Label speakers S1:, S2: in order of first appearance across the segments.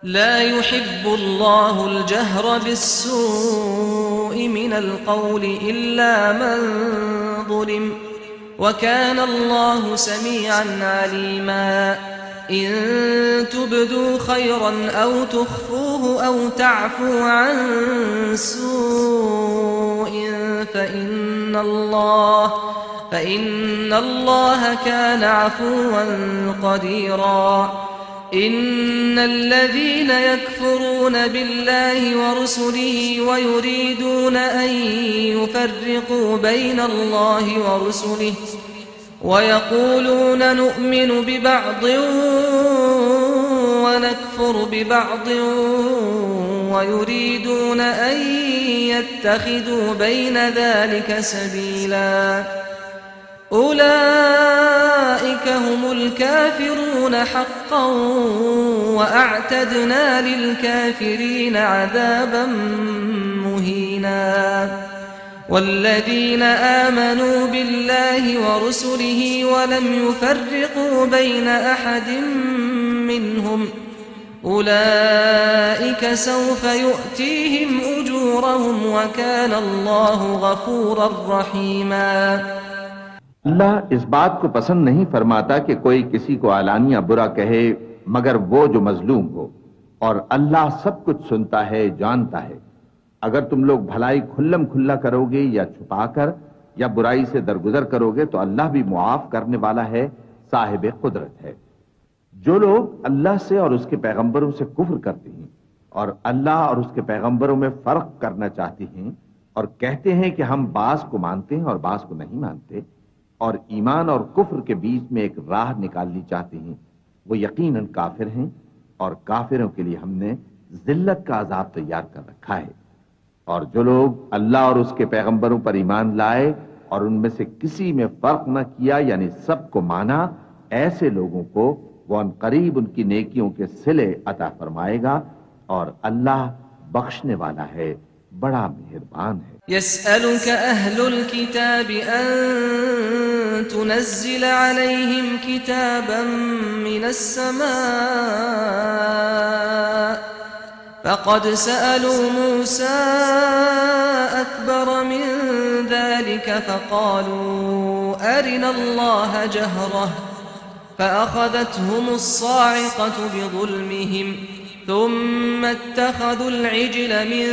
S1: لا يحب الله الجهر بالسوء من القول إلا من ظلم وكان الله سميعا عليما إن تبدوا خيرا أو تخفوه أو تعفو عن سوء فإن الله كان عفوا قديرا إن الذين يكفرون بالله ورسله ويريدون أن يفرقوا بين الله ورسله ويقولون نؤمن ببعض ونكفر ببعض ويريدون أن يتخذوا بين ذلك سبيلا أولئك هم الكافرون حقا وأعتدنا للكافرين عذابا مهينا والذين آمنوا بالله ورسله ولم يفرقوا بين أحد منهم أولئك سوف يؤتيهم أجورهم وكان الله غفورا رحيما
S2: اللہ اس بات کو پسند نہیں فرماتا کہ کوئی کسی کو علانیہ برا کہے مگر وہ جو مظلوم ہو، اور اللہ سب کچھ سنتا ہے، جانتا ہے۔ اگر تم لوگ بھلائی کھلم کھلا کرو گے یا چھپا کر یا برائی سے درگزر کرو گے تو اللہ بھی معاف کرنے والا ہے، صاحب قدرت ہے۔ جو لوگ اللہ سے اور اس کے پیغمبروں سے کفر کرتے ہیں اور اللہ اور اس کے پیغمبروں میں فرق کرنا چاہتے ہیں اور کہتے ہیں کہ ہم بعض کو مانتے ہیں اور بعض کو نہیں مانتے، اور ایمان اور کفر کے بیچ میں ایک راہ نکالنی چاہتے ہیں، وہ یقیناً کافر ہیں، اور کافروں کے لیے ہم نے ذلت کا عذاب تیار کر رکھا ہے۔ اور جو لوگ اللہ اور اس کے پیغمبروں پر ایمان لائے اور ان میں سے کسی میں فرق نہ کیا یعنی سب کو مانا، ایسے لوگوں کو وہ ان قریب ان کی نیکیوں کے صلے عطا فرمائے گا، اور اللہ بخشنے والا ہے، بڑا مہربان ہے۔
S1: يسألك أهل الكتاب أن تنزل عليهم كتابا من السماء فقد سألوا موسى أكبر من ذلك فقالوا أرنا الله جهرة فأخذتهم الصاعقة بظلمهم ثم اتخذوا العجل من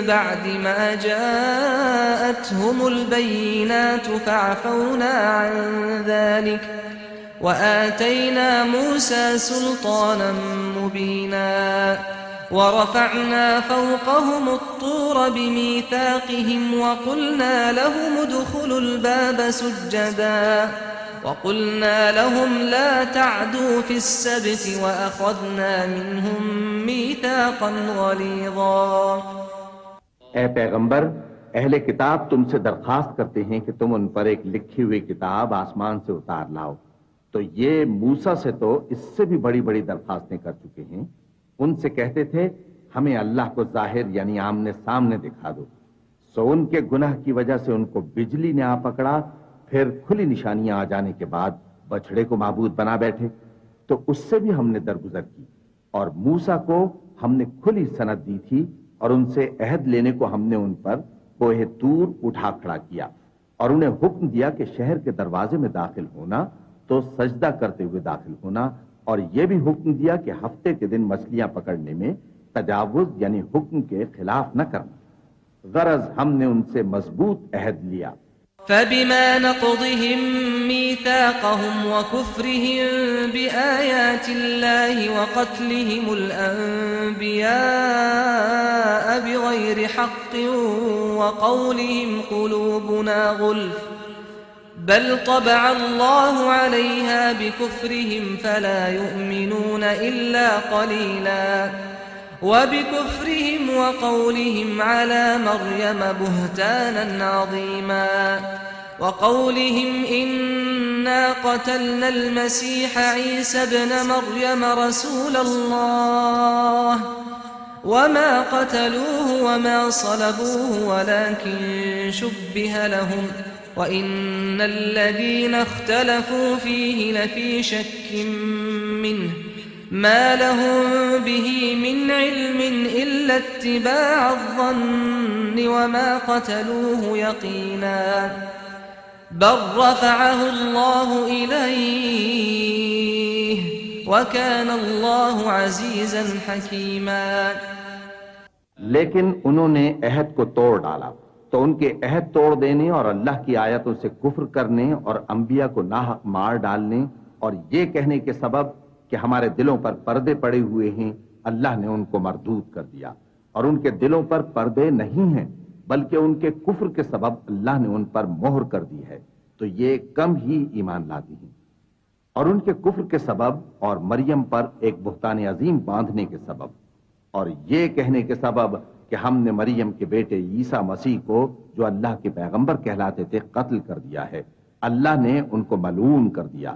S1: بعد ما جاءتهم البينات فعفونا عن ذلك وآتينا موسى سلطانا مبينا ورفعنا فوقهم الطور بميثاقهم وقلنا لهم ادخلوا الباب سجدا وقلنا لهم لا تعدوا في السبت وأخذنا منهم ميثاقا غليظا۔
S2: اے پیغمبر، اہل کتاب تم سے درخواست کرتے ہیں کہ تم ان پر ایک لکھی ہوئی کتاب آسمان سے اتار لاؤ، تو یہ موسیٰ سے تو اس سے بھی بڑی بڑی درخواستیں کر چکے ہیں۔ ان سے کہتے تھے ہمیں اللہ کو ظاہر یعنی آمنے سامنے دکھا دو، سو ان کے گناہ کی وجہ سے ان کو بجلی نے آ پکڑا، پھر کھلی نشانیاں آ جانے کے بعد بچڑے کو معبود بنا بیٹھے، تو اس سے بھی ہم نے درگزر کی۔ اور موسیٰ کو ہم نے کھلی سند دی تھی، اور ان سے عہد لینے کو ہم نے ان پر کوہ طور اٹھا کھڑا کیا، اور انہیں حکم دیا کہ شہر کے دروازے میں داخل ہونا تو سجدہ کرتے ہوئے داخل ہونا، اور یہ بھی حکم دیا کہ ہفتے کے دن مچھلیاں پکڑنے میں تجاوز یعنی حکم کے خلاف نہ کرنا، غرض ہم نے ان سے مضبوط عہد لیا۔
S1: فبما نقضهم ميثاقهم وكفرهم بآيات الله وقتلهم الأنبياء بغير حق وقولهم قلوبنا غلف بل طبع الله عليها بكفرهم فلا يؤمنون إلا قليلا وبكفرهم وقولهم على مريم بهتانا عظيما وقولهم إنا قتلنا المسيح عيسى ابن مريم رسول الله وما قتلوه وما صلبوه ولكن شبه لهم وإن الذين اختلفوا فيه لفي شك منه ما لهم به من إلا اتباع الظن وما قتلوه يقينا بل رفعه الله إليه وكان الله عزيزا حكيما.
S2: لیکن انہوں نے عہد کو توڑ ڈالا تو ان کے عہد توڑ دینے اور اللہ کی آیتوں سے کفر کرنے اور انبیاء کو ناحق مار ڈالنے اور یہ کہنے کے سبب کہ ہمارے دلوں پر پردے پڑے ہوئے ہیں اللہ نے ان کو مردود کر دیا. اور ان کے دلوں پر پردے نہیں ہیں بلکہ ان کے کفر کے سبب اللہ نے ان پر مہر کر دی ہے تو یہ کم ہی ایمان لاتی ہیں. اور ان کے کفر کے سبب اور مریم پر ایک بہتان عظیم باندھنے کے سبب اور یہ کہنے کے سبب کہ ہم نے مریم کے بیٹے عیسیٰ مسیح کو جو اللہ کے پیغمبر کہلاتے تھے قتل کر دیا ہے. اللہ نے ان کو ملعون کر دیا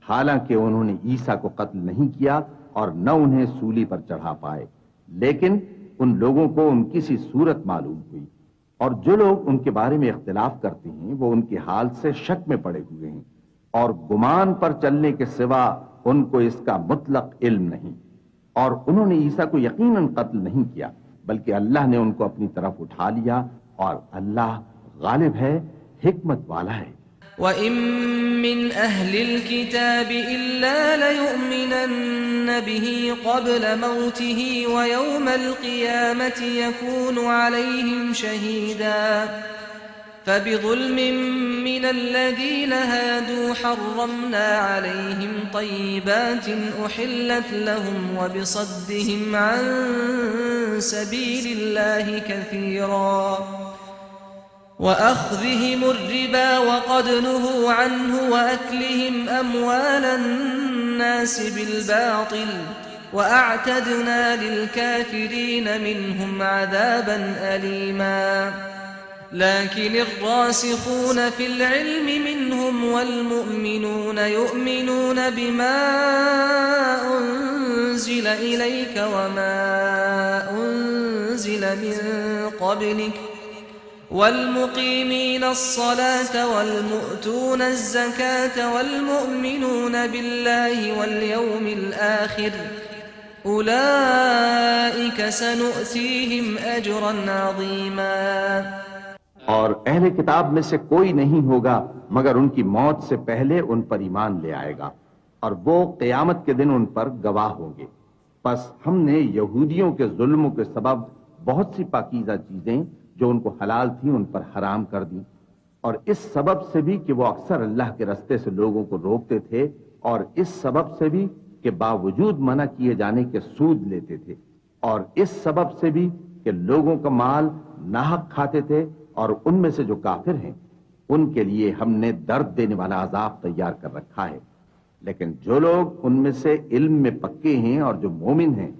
S2: حالانکہ انہوں نے عیسیٰ کو قتل نہیں کیا اور نہ انہیں سولی پر چڑھا پائے لیکن ان لوگوں کو ان کی سی صورت معلوم ہوئی. اور جو لوگ ان کے بارے میں اختلاف کرتے ہیں وہ ان کے حال سے شک میں پڑے ہوئے ہیں اور گمان پر چلنے کے سوا ان کو اس کا مطلق علم نہیں. اور انہوں نے عیسیٰ کو یقیناً قتل نہیں کیا بلکہ اللہ نے ان کو اپنی طرف اٹھا لیا اور اللہ غالب ہے حکمت والا ہے.
S1: وَإِن مِّنْ أَهْلِ الْكِتَابِ إِلَّا لَيُؤْمِنَنَّ بِهِ قَبْلَ مَوْتِهِ وَيَوْمَ الْقِيَامَةِ يَكُونُ عَلَيْهِمْ شَهِيدًا. فَبِظُلْمٍ مِّنَ الَّذِينَ هَادُوا حَرَّمْنَا عَلَيْهِمْ طَيِّبَاتٍ أُحِلَّتْ لَهُمْ وَبِصَدِّهِمْ عَن سَبِيلِ اللَّهِ كَثِيرًا وَأَخْذِهِمُ الرِّبَا وَقَدْ نُهُوا عَنْهُ وَأَكْلِهِمْ أَمْوَالَ النَّاسِ بِالْبَاطِلِ وَأَعْتَدْنَا لِلْكَافِرِينَ مِنْهُمْ عَذَابًا أَلِيمًا. لكن الراسخون في العلم منهم والمؤمنون يؤمنون بما أنزل إليك وما أنزل من قبلك والمقيمين الصلاة والمؤتون الزكاة والمؤمنون بالله واليوم الآخر أولئك سنؤتيهم أجرا عظيما.
S2: اور اہل کتاب میں سے کوئی نہیں ہوگا مگر ان کی موت سے پہلے ان پر ایمان لے آئے گا اور وہ قیامت کے دن ان پر گواہ ہوں گے. پس ہم نے یہودیوں کے ظلموں کے سبب بہت سی پاکیزہ چیزیں جو ان کو حلال تھیں ان پر حرام کر دی اور اس سبب سے بھی کہ وہ اکثر اللہ کے رستے سے لوگوں کو روکتے تھے اور اس سبب سے بھی کہ باوجود منع کیے جانے کے سود لیتے تھے اور اس سبب سے بھی کہ لوگوں کا مال ناحق کھاتے تھے. اور ان میں سے جو کافر ہیں ان کے لیے ہم نے درد دینے والا عذاب تیار کر رکھا ہے. لیکن جو لوگ ان میں سے علم میں پکے ہیں اور جو مومن ہیں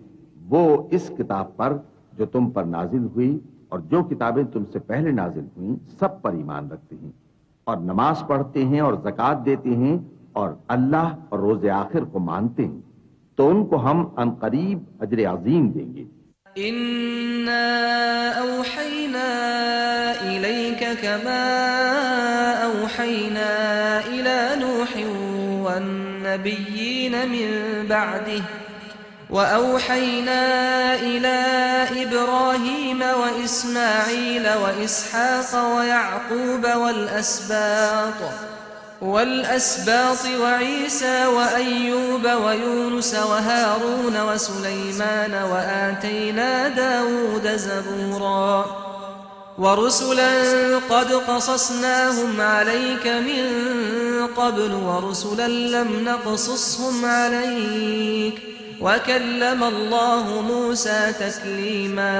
S2: وہ اس کتاب پر جو تم پر نازل ہوئی اور جو کتابیں تم سے پہلے نازل ہوئیں سب پر ایمان رکھتے ہیں اور نماز پڑھتے ہیں اور زکوٰۃ دیتے ہیں اور اللہ اور روز آخر کو مانتے ہیں تو ان کو ہم عنقریب اجر عظیم دیں گے.
S1: إِنَّا أَوْحَيْنَا إِلَيْكَ كَمَا أَوْحَيْنَا إِلَى نُوحٍ وَالنَّبِيِّينَ مِن بَعْدِهِ وَأَوْحَيْنَا إِلَى إِبْرَاهِيمَ وَإِسْمَاعِيلَ وَإِسْحَاقَ وَيَعْقُوبَ والأسباط وعيسى وأيوب ويونس وهارون وسليمان وآتينا داود زبورا ورسلا قد قصصناهم عليك من قبل ورسلا لم نقصصهم عليك وكلم الله موسى تكليما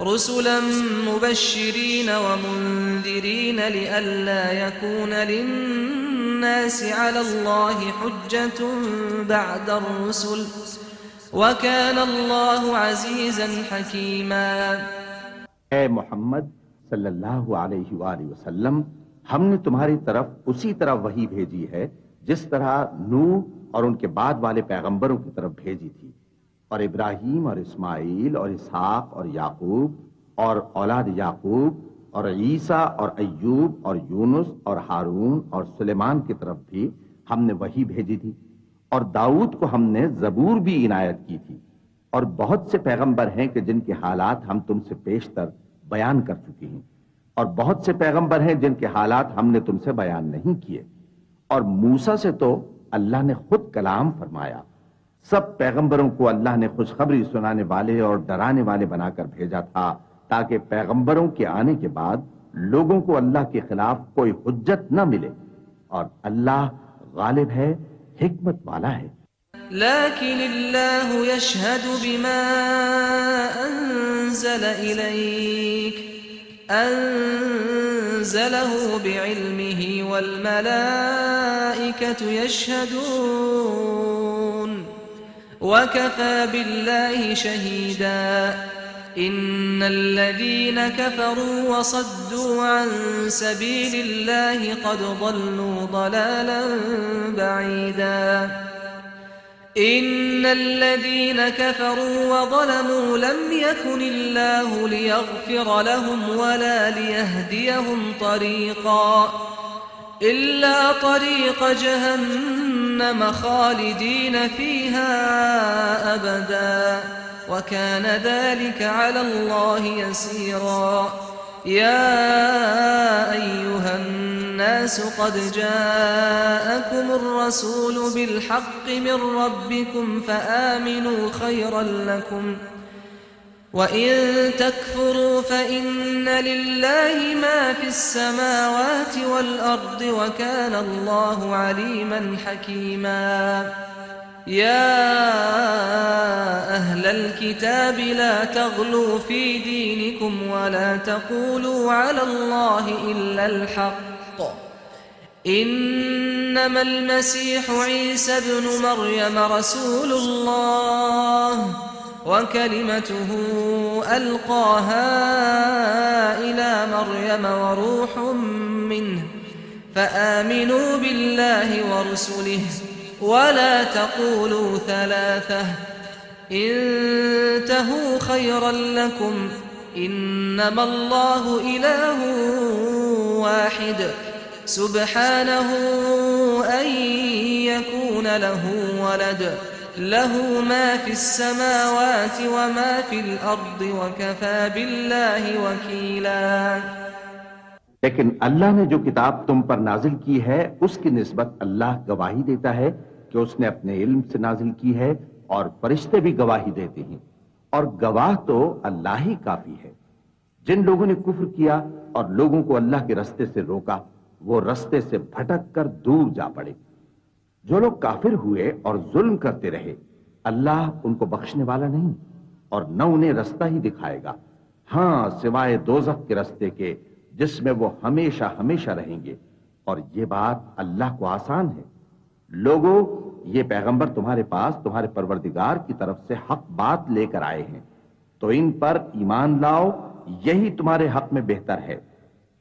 S1: رسلا مبشرين ومنذرين لئلا يكون للناس على الله حجة بعد الرسل وكان الله عزيزا حكيما.
S2: اے محمد صلی اللہ علیہ وآلہ وسلم ہم نے تمہاری طرف اسی طرح وحی بھیجی ہے جس طرح نوح اور ان کے بعد والے پیغمبروں کی طرف بھیجی تھی اور ابراہیم اور اسماعیل اور اسحاق اور یعقوب اور اولاد یعقوب اور عیسیٰ اور ایوب اور یونس اور ہارون اور سلیمان کی طرف بھی ہم نے وحی بھیجی تھی اور داؤد کو ہم نے زبور بھی عنایت کی تھی اور بہت سے پیغمبر ہیں کہ جن کے حالات ہم تم سے پیشتر بیان کر چکے ہیں، اور بہت سے پیغمبر ہیں جن کے حالات ہم نے تم سے بیان نہیں کیے، اور موسیٰ سے تو اللہ نے خود کلام فرمایا۔ سب پیغمبروں کو اللہ نے خوشخبری سنانے والے اور ڈرانے والے بنا کر بھیجا تھا، تاکہ پیغمبروں کے آنے کے بعد لوگوں کو اللہ کے خلاف کوئی حجت نہ ملے، اور اللہ غالب ہے، حکمت والا ہے۔
S1: لكن الله يشهد بما أنزل إليك أنزله بعلمه والملائكة يشهدون وكفى بالله شهيدا إن الذين كفروا وصدوا عن سبيل الله قد ضلوا ضلالا بعيدا إن الذين كفروا وظلموا لم يكن الله ليغفر لهم ولا ليهديهم طريقا إلا طريق جهنم خالدين فيها أبدا وكان ذلك على الله يسيرا يا أيها الناس قد جاءكم الرسول بالحق من ربكم فآمنوا خيرا لكم وإن تكفروا فإن لله ما في السماوات والأرض وكان الله عليما حكيما يا أهل الكتاب لا تغلوا في دينكم ولا تقولوا على الله إلا الحق إنما المسيح عيسى ابن مريم رسول الله وكلمته ألقاها إلى مريم وروح منه فآمنوا بالله ورسله ولا تقولوا ثلاثة انتهوا خيرا لكم إنما الله إله واحد سبحانه أن يكون له ولد له ما في السماوات وما في الأرض وكفى بالله وكيلا۔
S2: لیکن اللہ نے جو کتاب تم پر نازل کی ہے اس کی نسبت اللہ گواہی دیتا ہے کہ اس نے اپنے علم سے نازل کی ہے، اور فرشتے بھی گواہی دیتے ہیں، اور گواہ تو اللہ ہی کافی ہے۔ جن لوگوں نے کفر کیا اور لوگوں کو اللہ کے رستے سے روکا، وہ رستے سے بھٹک کر دور جا پڑے۔ جو لوگ کافر ہوئے اور ظلم کرتے رہے، اللہ ان کو بخشنے والا نہیں اور نہ انہیں رستہ ہی دکھائے گا، ہاں سوائے دوزخ کے رستے کے جس میں وہ ہمیشہ ہمیشہ رہیں گے، اور یہ بات اللہ کو آسان ہے۔ لوگوں، یہ پیغمبر تمہارے پاس تمہارے پروردگار کی طرف سے حق بات لے کر آئے ہیں، تو ان پر ایمان لاؤ، یہی تمہارے حق میں بہتر ہے،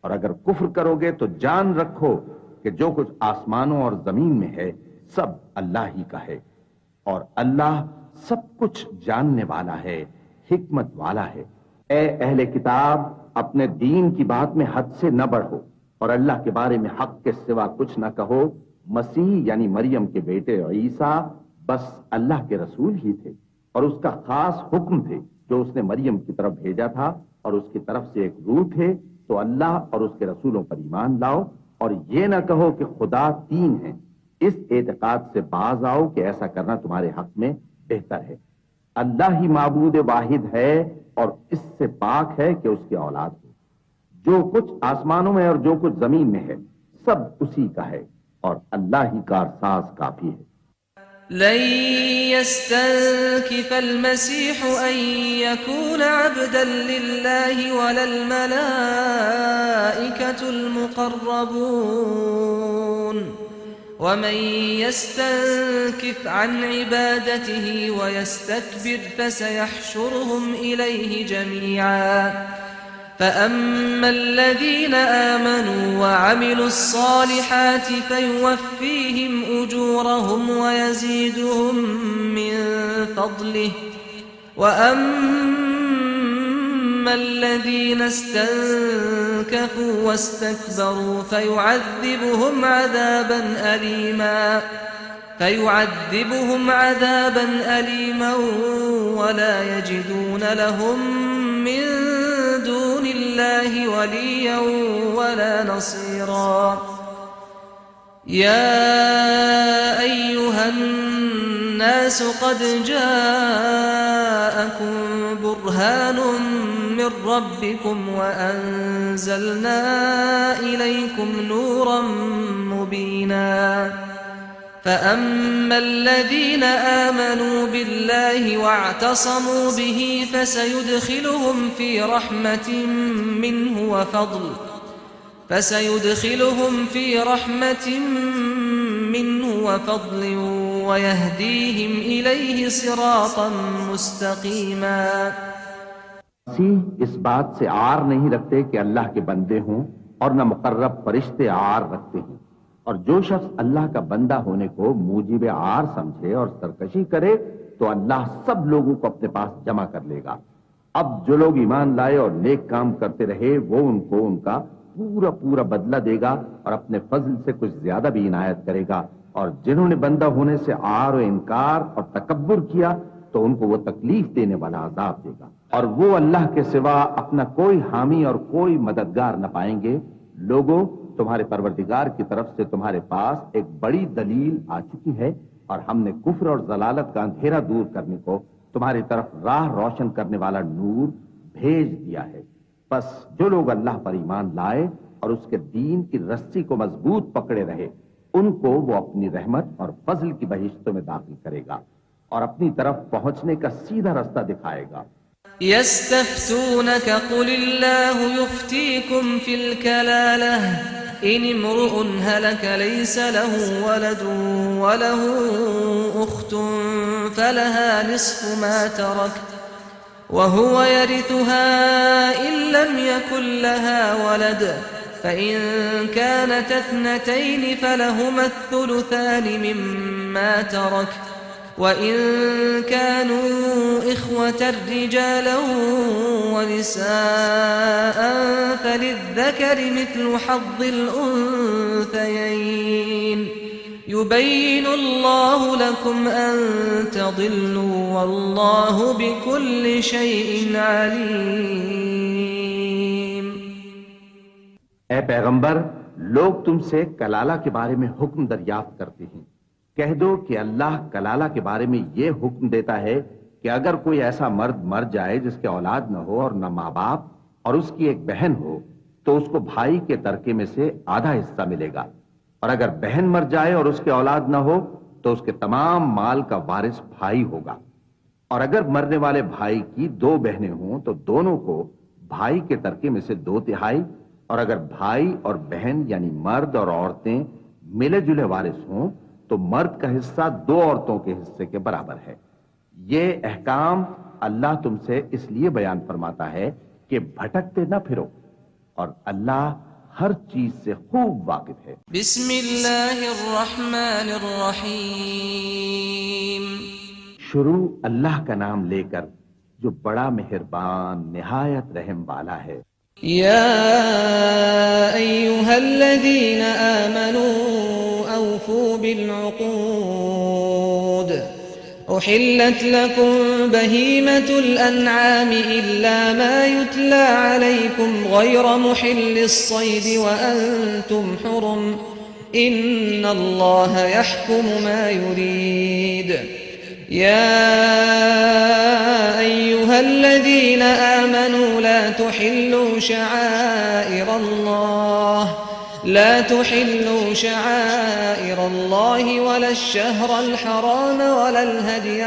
S2: اور اگر کفر کرو گے تو جان رکھو کہ جو کچھ آسمانوں اور زمین میں ہے سب اللہ ہی کا ہے، اور اللہ سب کچھ جاننے والا ہے، حکمت والا ہے۔ اے اہل کتاب، اپنے دین کی بات میں حد سے نہ بڑھو، اور اللہ کے بارے میں حق کے سوا کچھ نہ کہو۔ مسیح یعنی مریم کے بیٹے عیسیٰ بس اللہ کے رسول ہی تھے، اور اس کا خاص حکم تھے جو اس نے مریم کی طرف بھیجا تھا، اور اس کی طرف سے ایک روح تھے۔ تو اللہ اور اس کے رسولوں پر ایمان لاؤ، اور یہ نہ کہو کہ خدا تین ہیں۔ اس اعتقاد سے باز آؤ کہ ایسا کرنا تمہارے حق میں بہتر ہے۔ اللہ ہی معبود واحد ہے اور اس سے پاک ہے کہ اس کی اولاد ہو۔ جو کچھ آسمانوں میں اور جو کچھ زمین میں ہے سب اسی کا ہے، اور اللہ ہی کارساز کافی ہے۔
S1: لن يستنكف المسيح أن يكون عبدا لله ولا الملائكة المقربون ومن يستنكف عن عبادته ويستكبر فسيحشرهم إليه جميعا فأما الذين آمنوا وعملوا الصالحات فيوفيهم أجورهم ويزيدهم من فضله وأما الذين استنكفوا واستكبروا فيعذبهم عذابا أليما فيعذبهم عذابا أليما ولا يجدون لهم من دون الله وليا ولا نصيرا يا أيها الناس قد جاءكم برهان من ربكم وأنزلنا إليكم نورا مبينا فأما الذين آمنوا بالله واعتصموا به فسيدخلهم في رحمة منه وفضل ويهديهم إليه صراطا مستقيما.
S2: مسیح اس بات سے عار نہیں رکھتے کہ اللہ کے بندے ہوں اور نہ مقرب فرشتے عار رکھتے ہیں، اور جو شخص اللہ کا بندہ ہونے کو موجب عار سمجھے اور سرکشی کرے تو اللہ سب لوگوں کو اپنے پاس جمع کر لے گا. اب جو لوگ ایمان لائے اور نیک کام کرتے رہے وہ ان کو ان کا پورا پورا بدلہ دے گا اور اپنے فضل سے کچھ زیادہ بھی عنایت کرے گا، اور جنہوں نے بندہ ہونے سے عار و انکار اور تکبر کیا تو ان کو وہ تکلیف دینے والا عذاب دے گا، اور وہ اللہ کے سوا اپنا کوئی حامی اور کوئی مددگار نہ پائیں گے. لوگوں، تمہارے پروردگار کی طرف سے تمہارے پاس ایک بڑی دلیل آ چکی ہے، اور ہم نے کفر اور ضلالت کا اندھیرا دور کرنے کو تمہاری طرف راہ روشن کرنے والا نور بھیج دیا ہے. بس جو لوگ اللہ پر ایمان لائے اور اس کے دین کی رسی کو مضبوط پکڑے رہے ان کو وہ اپنی رحمت اور فضل کی بہشتوں میں داخل کرے گا اور اپنی طرف پہنچنے کا سیدھا راستہ دکھائے گا.
S1: يستفتونك قل الله يفتيكم في الكلالة إن امرؤ هلك ليس له ولد وله أخت فلها نصف ما ترك وهو يرثها إن لم يكن لها ولد فإن كانت اثنتين فلهما الثلثان مما ترك وَإِن كَانُوا إِخْوَةً رِجَالًا وَنِسَاءً فَلِلذَّكَرِ مِثْلُ حَظِّ الْأُنثَيَيْنِ يُبَيِّنُ اللَّهُ لَكُمْ أَن تَضِلُّوا وَاللَّهُ بِكُلِّ شَيْءٍ عَلِيمٌ.
S2: اے پیغمبر، لوگ تم سے کلالہ کے بارے میں حکم دریافت کرتے ہیں. کہہ دو کہ اللہ کلالہ کے بارے میں یہ حکم دیتا ہے کہ اگر کوئی ایسا مرد مر جائے جس کے اولاد نہ ہو اور نہ ماں باپ اور اس کی ایک بہن ہو تو اس کو بھائی کے ترکے میں سے آدھا حصہ ملے گا، اور اگر بہن مر جائے اور اس کے اولاد نہ ہو تو اس کے تمام مال کا وارث بھائی ہوگا. اور اگر مرنے والے بھائی کی دو بہنیں ہوں تو دونوں کو بھائی کے ترکے میں سے 2/3، اور اگر بھائی اور بہن یعنی مرد اور عورتیں ملے جلے وارث ہوں تو مرد کا حصہ 2 عورتوں کے حصے کے برابر ہے. یہ احکام اللہ تم سے اس لیے بیان فرماتا ہے کہ بھٹکتے نہ پھرو، اور اللہ ہر چیز سے خوب واقف ہے.
S1: بسم اللہ الرحمن الرحیم.
S2: شروع اللہ کا نام لے کر جو بڑا مہربان نہایت رحم والا ہے.
S1: یا ایھا الذین آمنوا أوفوا بالعقود أحلت لكم بهيمة الأنعام إلا ما يتلى عليكم غير محل الصيد وأنتم حرم إن الله يحكم ما يريد. يا أيها الذين آمنوا لا تحلوا شعائر الله ولا الشهر الحرام ولا الهدي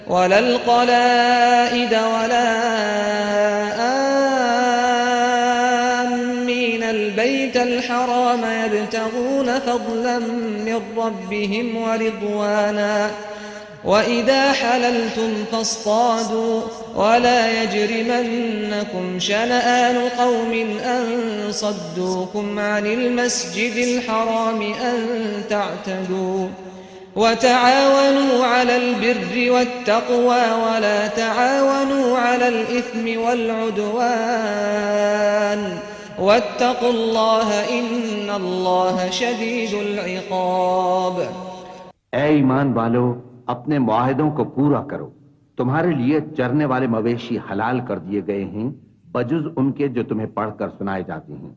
S1: ولا القلائد ولا آمين البيت الحرام يبتغون فضلا من ربهم ورضوانا وَإِذَا حَلَلْتُمْ فَاصْطَادُوا وَلَا يَجْرِمَنَّكُمْ شَنَآنُ قَوْمٍ أَن صَدُّوكُمْ عَنِ الْمَسْجِدِ الْحَرَامِ أَن تَعْتَدُوا وَتَعَاوَنُوا عَلَى الْبِرِّ وَالتَّقْوَى وَلَا تَعَاوَنُوا عَلَى الْإِثْمِ وَالْعُدْوَانِ واتقوا الله إن الله شديد العقاب۔
S2: اے ایمان والو، اپنے معاہدوں کو پورا کرو۔ تمہارے لیے چرنے والے مویشی حلال کر دیے گئے ہیں بجز ان کے جو تمہیں پڑھ کر سنائے جاتے ہیں،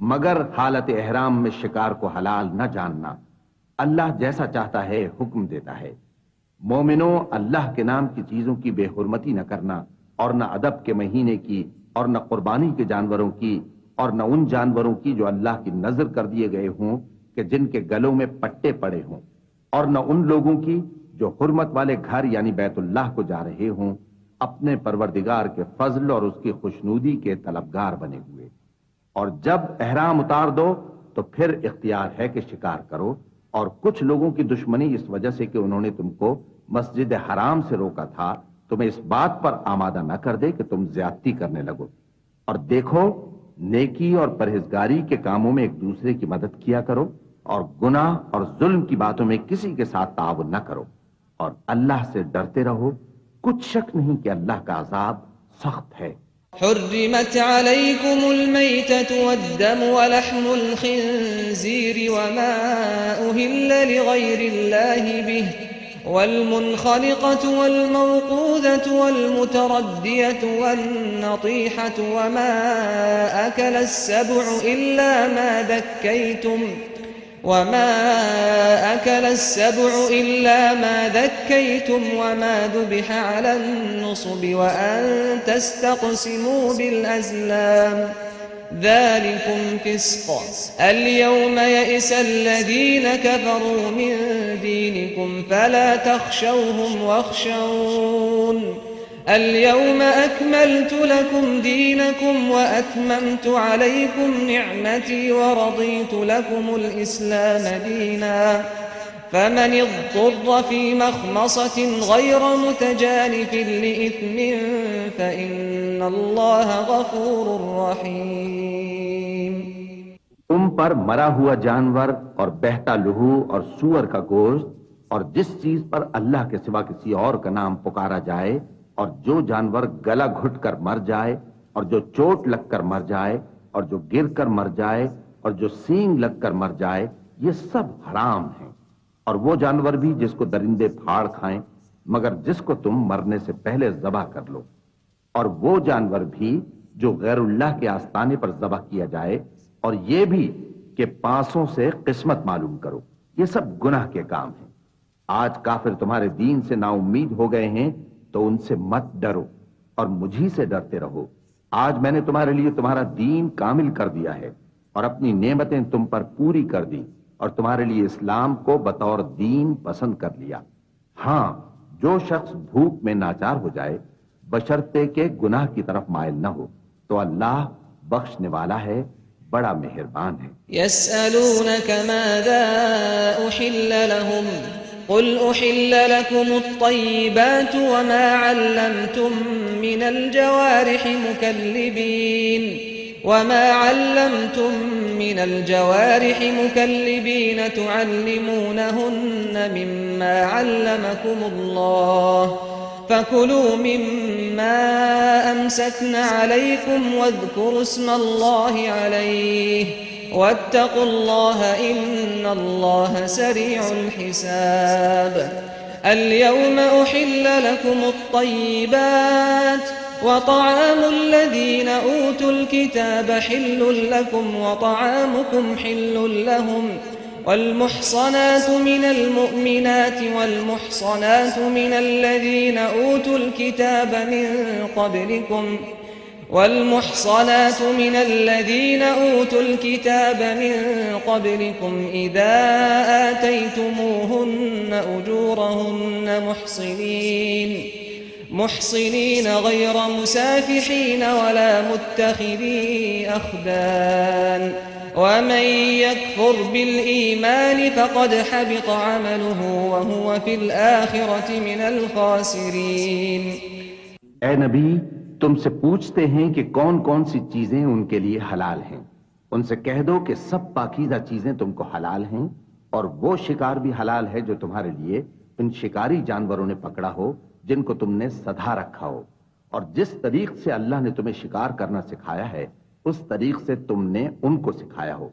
S2: مگر حالت احرام میں شکار کو حلال نہ جاننا۔ اللہ جیسا چاہتا ہے حکم دیتا ہے۔ مومنوں، اللہ کے نام کی چیزوں کی بے حرمتی نہ کرنا، اور نہ ادب کے مہینے کی، اور نہ قربانی کے جانوروں کی، اور نہ ان جانوروں کی جو اللہ کی نذر کر دیے گئے ہوں کہ جن کے گلوں میں پٹے پڑے ہوں، اور نہ ان لوگوں کی جو حرمت والے گھر یعنی بیت اللہ کو جا رہے ہوں، اپنے پروردگار کے فضل اور اس کی خوشنودی کے طلبگار بنے ہوئے۔ اور جب احرام اتار دو تو پھر اختیار ہے کہ شکار کرو، اور کچھ لوگوں کی دشمنی اس وجہ سے کہ انہوں نے تم کو مسجد حرام سے روکا تھا، تمہیں اس بات پر آمادہ نہ کر دے کہ تم زیادتی کرنے لگو۔ اور دیکھو، نیکی اور پرہیزگاری کے کاموں میں ایک دوسرے کی مدد کیا کرو، اور گناہ اور ظلم کی باتوں میں کسی کے ساتھ تعاون نہ کرو، اور اللہ سے ڈرتے رہو۔ کچھ شک نہیں کہ اللہ کا عذاب سخت ہے۔
S1: حرمت عليكم الميتة والدم ولحم الخنزير وما أهل لغير الله به والمنخنقة والموقوذة والمتردية والنطيحة وما أكل السبع إلا ما ذكيتم وما ذبح على النصب وأن تستقسموا بالأزلام ذلكم فسق۔ اليوم يئس الذين كفروا من دينكم فلا تخشوهم واخشون اليوم أكملت لكم دينكم وأتممت عليكم نعمتي ورضيت لكم الإسلام دينا فمن اضطر في مخمصة غير متجانف لإثم فإن الله غفور رحيم۔
S2: تم پر مرا ہوا جانور اور بہتا لہو اور سور کا گوشت اور جس چیز پر اللہ کے سوا کسی اور کا نام پکارا جائے، اور جو جانور گلا گھٹ کر مر جائے، اور جو چوٹ لگ کر مر جائے، اور جو گر کر مر جائے، اور جو سینگ لگ کر مر جائے، یہ سب حرام ہیں۔ اور وہ جانور بھی جس کو درندے پھاڑ کھائیں، مگر جس کو تم مرنے سے پہلے ذبح کر لو، اور وہ جانور بھی جو غیر اللہ کے آستانے پر ذبح کیا جائے، اور یہ بھی کہ پانسوں سے قسمت معلوم کرو، یہ سب گناہ کے کام ہیں۔ آج کافر تمہارے دین سے نا امید ہو گئے ہیں تو ان سے مت ڈرو اور مجھی سے ڈرتے رہو۔ آج میں نے تمہارے لیے تمہارا دین کامل کر دیا ہے اور اپنی نعمتیں تم پر پوری کر دی، اور تمہارے لیے اسلام کو بطور دین پسند کر لیا۔ ہاں، جو شخص بھوک میں ناچار ہو جائے بشرطے کہ گناہ کی طرف مائل نہ ہو تو اللہ بخشنے والا ہے، بڑا مہربان ہے۔
S1: يسألونك ماذا أحل لهم قل أحل لكم الطيبات وما علمتم من الجوارح مكلبين تعلمونهن مما علمكم الله فكلوا مما أمسكن عليكم واذكروا اسم الله عليه واتقوا الله إن الله سريع الحساب۔ اليوم أحل لكم الطيبات وطعام الذين أوتوا الكتاب حل لكم وطعامكم حل لهم والمحصنات من المؤمنات والمحصنات من الذين أوتوا الكتاب من قبلكم إذا آتيتموهن أجورهن محصنين غير مسافحين ولا متخذي أخدان ومن يكفر بالإيمان فقد حبط عمله وهو في الآخرة من الخاسرين۔
S2: اے نبی، تم سے پوچھتے ہیں کہ کون کون سی چیزیں ان کے لیے حلال ہیں۔ ان سے کہہ دو کہ سب پاکیزہ چیزیں تم کو حلال ہیں، اور وہ شکار بھی حلال ہے جو تمہارے لیے ان شکاری جانوروں نے پکڑا ہو جن کو تم نے سدھا رکھا ہو، اور جس طریق سے اللہ نے تمہیں شکار کرنا سکھایا ہے
S3: اس طریق سے تم نے ان کو سکھایا ہو،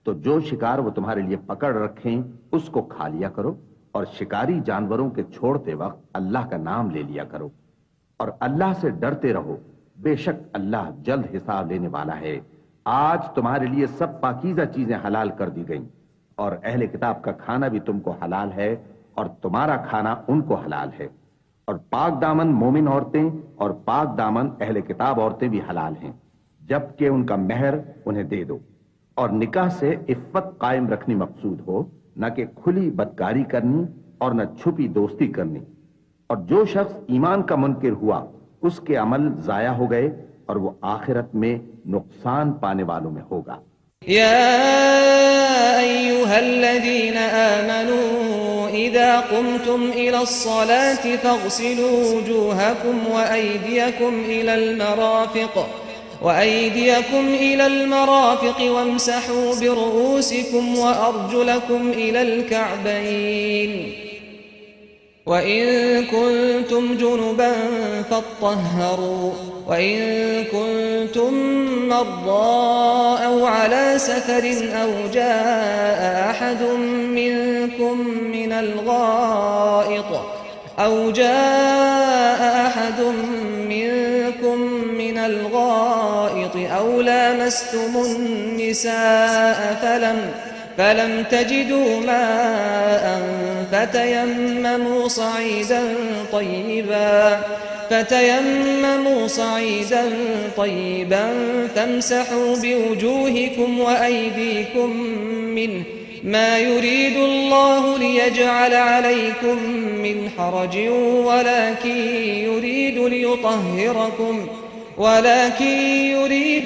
S3: تو جو شکار وہ تمہارے لیے پکڑ رکھیں اس کو کھا لیا کرو، اور شکاری جانوروں کے چھوڑتے وقت اللہ کا نام لے لیا کرو، اور اللہ سے ڈرتے رہو، بے شک اللہ جلد حساب لینے والا ہے۔ آج تمہارے لیے سب پاکیزہ چیزیں حلال کر دی گئیں، اور اہل کتاب کا کھانا بھی تم کو حلال ہے اور تمہارا کھانا ان کو حلال ہے، اور پاک دامن مومن عورتیں اور پاک دامن اہل کتاب عورتیں بھی حلال ہیں، جبکہ ان کا مہر انہیں دے دو، اور نکاح سے عفت قائم رکھنی مقصود ہو، نہ کہ کھلی بدکاری کرنی اور نہ چھپی دوستی کرنی۔ اور جو شخص ایمان کا منکر ہوا اس کے عمل ضائع ہو گئے اور وہ آخرت میں نقصان پانے والوں میں ہوگا۔
S1: يا أيها الذين آمنوا إذا قمتم إلى الصلاة فاغسلوا وجوهكم وأيديكم إلى المرافق وامسحوا برؤوسكم وأرجلكم إلى الكعبين وإن كنتم جنبا فاطهروا وإن كنتم مرضى أو على سفر أو جاء أحد منكم من الغائط أو لامستم النساء فلم تجدوا ماء فتيمموا صعيدا طيبا فامسحوا بوجوهكم وأيديكم منه ما يريد الله ليجعل عليكم من حرج ولكن يريد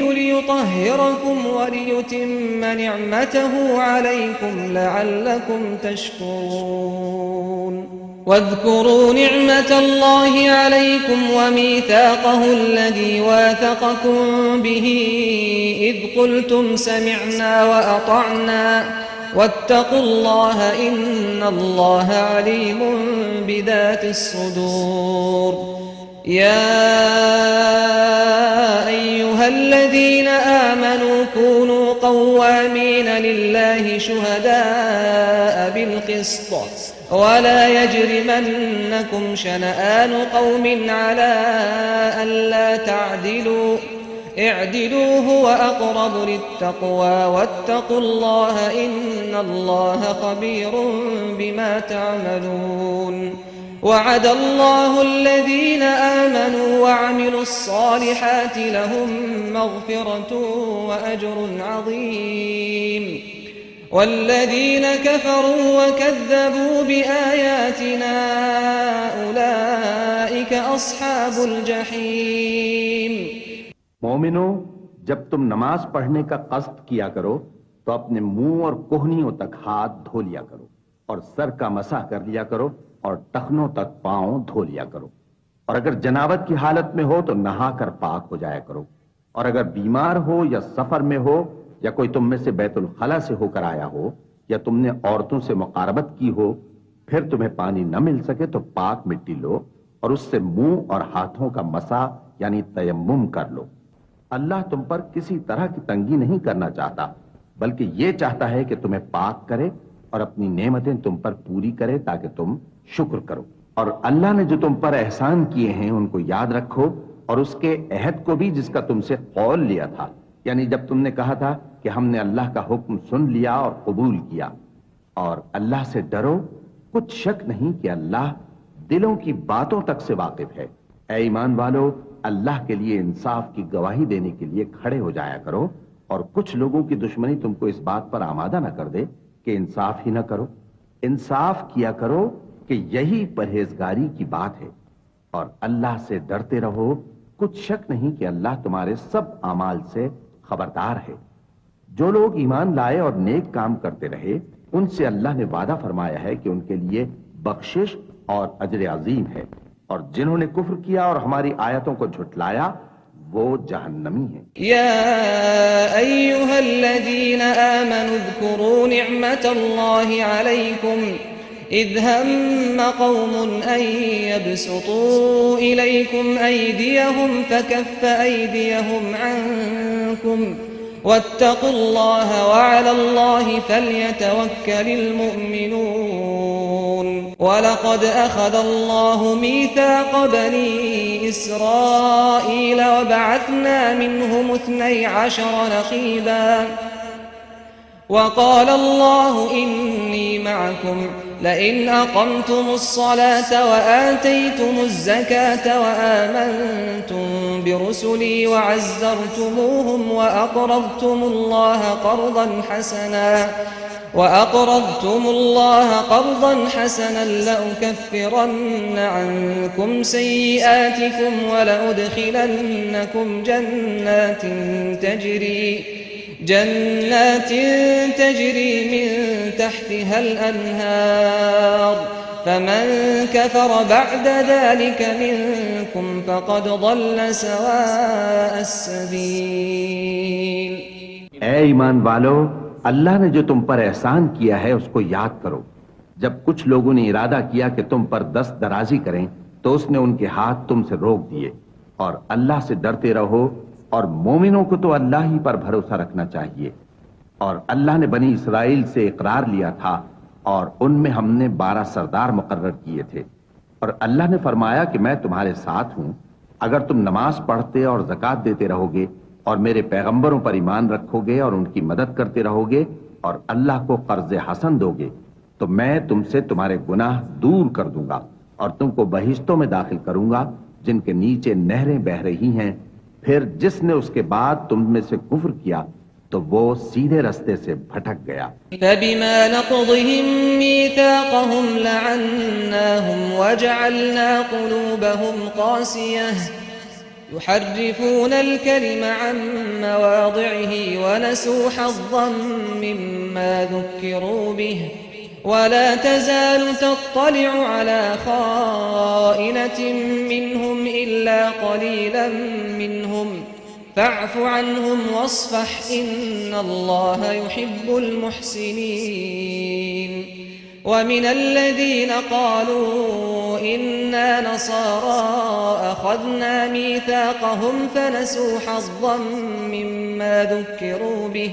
S1: ليطهركم وليتم نعمته عليكم لعلكم تشكرون واذكروا نعمة الله عليكم وميثاقه الذي واثقكم به إذ قلتم سمعنا وأطعنا واتقوا الله إن الله عليم بذات الصدور يا أيها الذين آمنوا كونوا قوامين لله شهداء بالقسط ولا يجرمنكم شنآن قوم على ألا تعدلوا اعدلوا هو أقرب للتقوى واتقوا الله إن الله خبير بما تعملون وعد الله الذين آمنوا وعملوا الصالحات لهم مغفرة وأجر عظيم والذين كفروا وكذبوا بآياتنا أولئك أصحاب الجحيم۔
S3: مومنو، جب تم نماز پڑھنے کا قصد کیا کرو تو اپنے منہ اور کوہنیوں تک ہاتھ دھو لیا کرو، اور سر کا مسح کر لیا کرو، اور ٹخنوں تک پاؤں دھو لیا کرو، اور اگر جنابت کی حالت میں ہو تو نہا کر پاک ہو جایا کرو، اور اگر بیمار ہو یا سفر میں ہو یا کوئی تم میں سے بیت الخلا سے ہو کر آیا ہو یا تم نے عورتوں سے مقاربت کی ہو، پھر تمہیں پانی نہ مل سکے تو پاک مٹی لو اور اس سے منہ اور ہاتھوں کا مسح یعنی تیمم کر لو۔ اللہ تم پر کسی طرح کی تنگی نہیں کرنا چاہتا، بلکہ یہ چاہتا ہے کہ تمہیں پاک کرے اور اپنی نعمتیں تم پر پوری کرے تاکہ تم شکر کرو۔ اور اللہ نے جو تم پر احسان کیے ہیں ان کو یاد رکھو، اور اس کے عہد کو بھی جس کا تم سے قول لیا تھا، یعنی جب تم نے کہا تھا کہ ہم نے اللہ کا حکم سن لیا اور قبول کیا۔ اور اللہ سے ڈرو، کچھ شک نہیں کہ اللہ دلوں کی باتوں تک سے واقف ہے۔ اے ایمان والو، اللہ کے لیے انصاف کی گواہی دینے کے لیے کھڑے ہو جایا کرو، اور کچھ لوگوں کی دشمنی تم کو اس بات پر آمادہ نہ کر دے کہ انصاف ہی نہ کرو۔ انصاف کیا کرو کہ یہی پرہیزگاری کی بات ہے، اور اللہ سے ڈرتے رہو، کچھ شک نہیں کہ اللہ تمہارے سب اعمال سے خبردار ہے۔ جو لوگ ایمان لائے اور نیک کام کرتے رہے ان سے اللہ نے وعدہ فرمایا ہے کہ ان کے لیے بخشش اور اجر عظیم ہے، اور جنہوں نے کفر کیا اور ہماری آیتوں کو جھٹلایا وہ جہنمی ہیں۔
S1: یا ایھا الذین آمنوا اذکروا نعمت اللہ علیکم إذ هم قوم أن يبسطوا إليكم أيديهم فكف أيديهم عنكم واتقوا الله وعلى الله فليتوكل المؤمنون ولقد أخذ الله ميثاق بني إسرائيل وبعثنا منهم 12 نقيبا وقال الله إني معكم لئن أقمتم الصلاة وآتيتم الزكاة وآمنتم برسلي وعزرتموهم وأقرضتم الله قرضا حسنا لأكفرن عنكم سيئاتكم ولأدخلنكم جنات تجري من تحتها الأنهار فمن كفر بعد ذلك منكم فقد ضل سواء السبيل.
S3: اے ایمان والو، اللہ نے جو تم پر احسان کیا ہے اس کو یاد کرو. جب کچھ لوگوں نے ارادہ کیا کہ تم پر دست درازی کریں تو اس نے ان کے ہاتھ تم سے روک دیے. اور اللہ سے ڈرتے رہو، اور مومنوں کو تو اللہ ہی پر بھروسہ رکھنا چاہیے. اور اللہ نے بنی اسرائیل سے اقرار لیا تھا اور ان میں ہم نے 12 سردار مقرر کیے تھے. اور اللہ نے فرمایا کہ میں تمہارے ساتھ ہوں اگر تم نماز پڑھتے اور زکوٰۃ دیتے رہو گے اور میرے پیغمبروں پر ایمان رکھو گے اور ان کی مدد کرتے رہو گے اور اللہ کو قرض حسن دو گے تو میں تم سے تمہارے گناہ دور کر دوں گا اور تم کو بہشتوں میں داخل کروں گا جن کے نیچے نہریں بہہ رہی ہیں. پھر جس نے اس کے بعد تم میں سے کفر کیا تو وہ سیدھے رستے سے بھٹک گیا.
S1: فبما نقضهم ميثاقهم لعناهم وجعلنا قلوبهم قاسية يحرفون الكلم عن مواضعه ونسوا حظا مما ذكروا به ولا تزال تطلع على خائنة منهم إلا قليلا منهم فاعف عنهم واصفح إن الله يحب المحسنين. ومن الذين قالوا إنا نصارى أخذنا ميثاقهم فنسوا حظا مما ذكروا به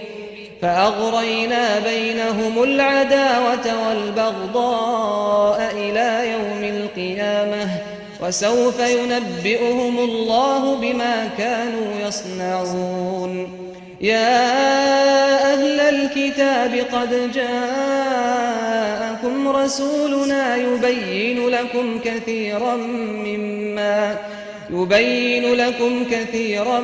S1: فأغرينا بينهم العداوة والبغضاء إلى يوم القيامة وسوف ينبئهم الله بما كانوا يصنعون. يا أهل الكتاب قد جاءكم رسولنا يبين لكم كثيرا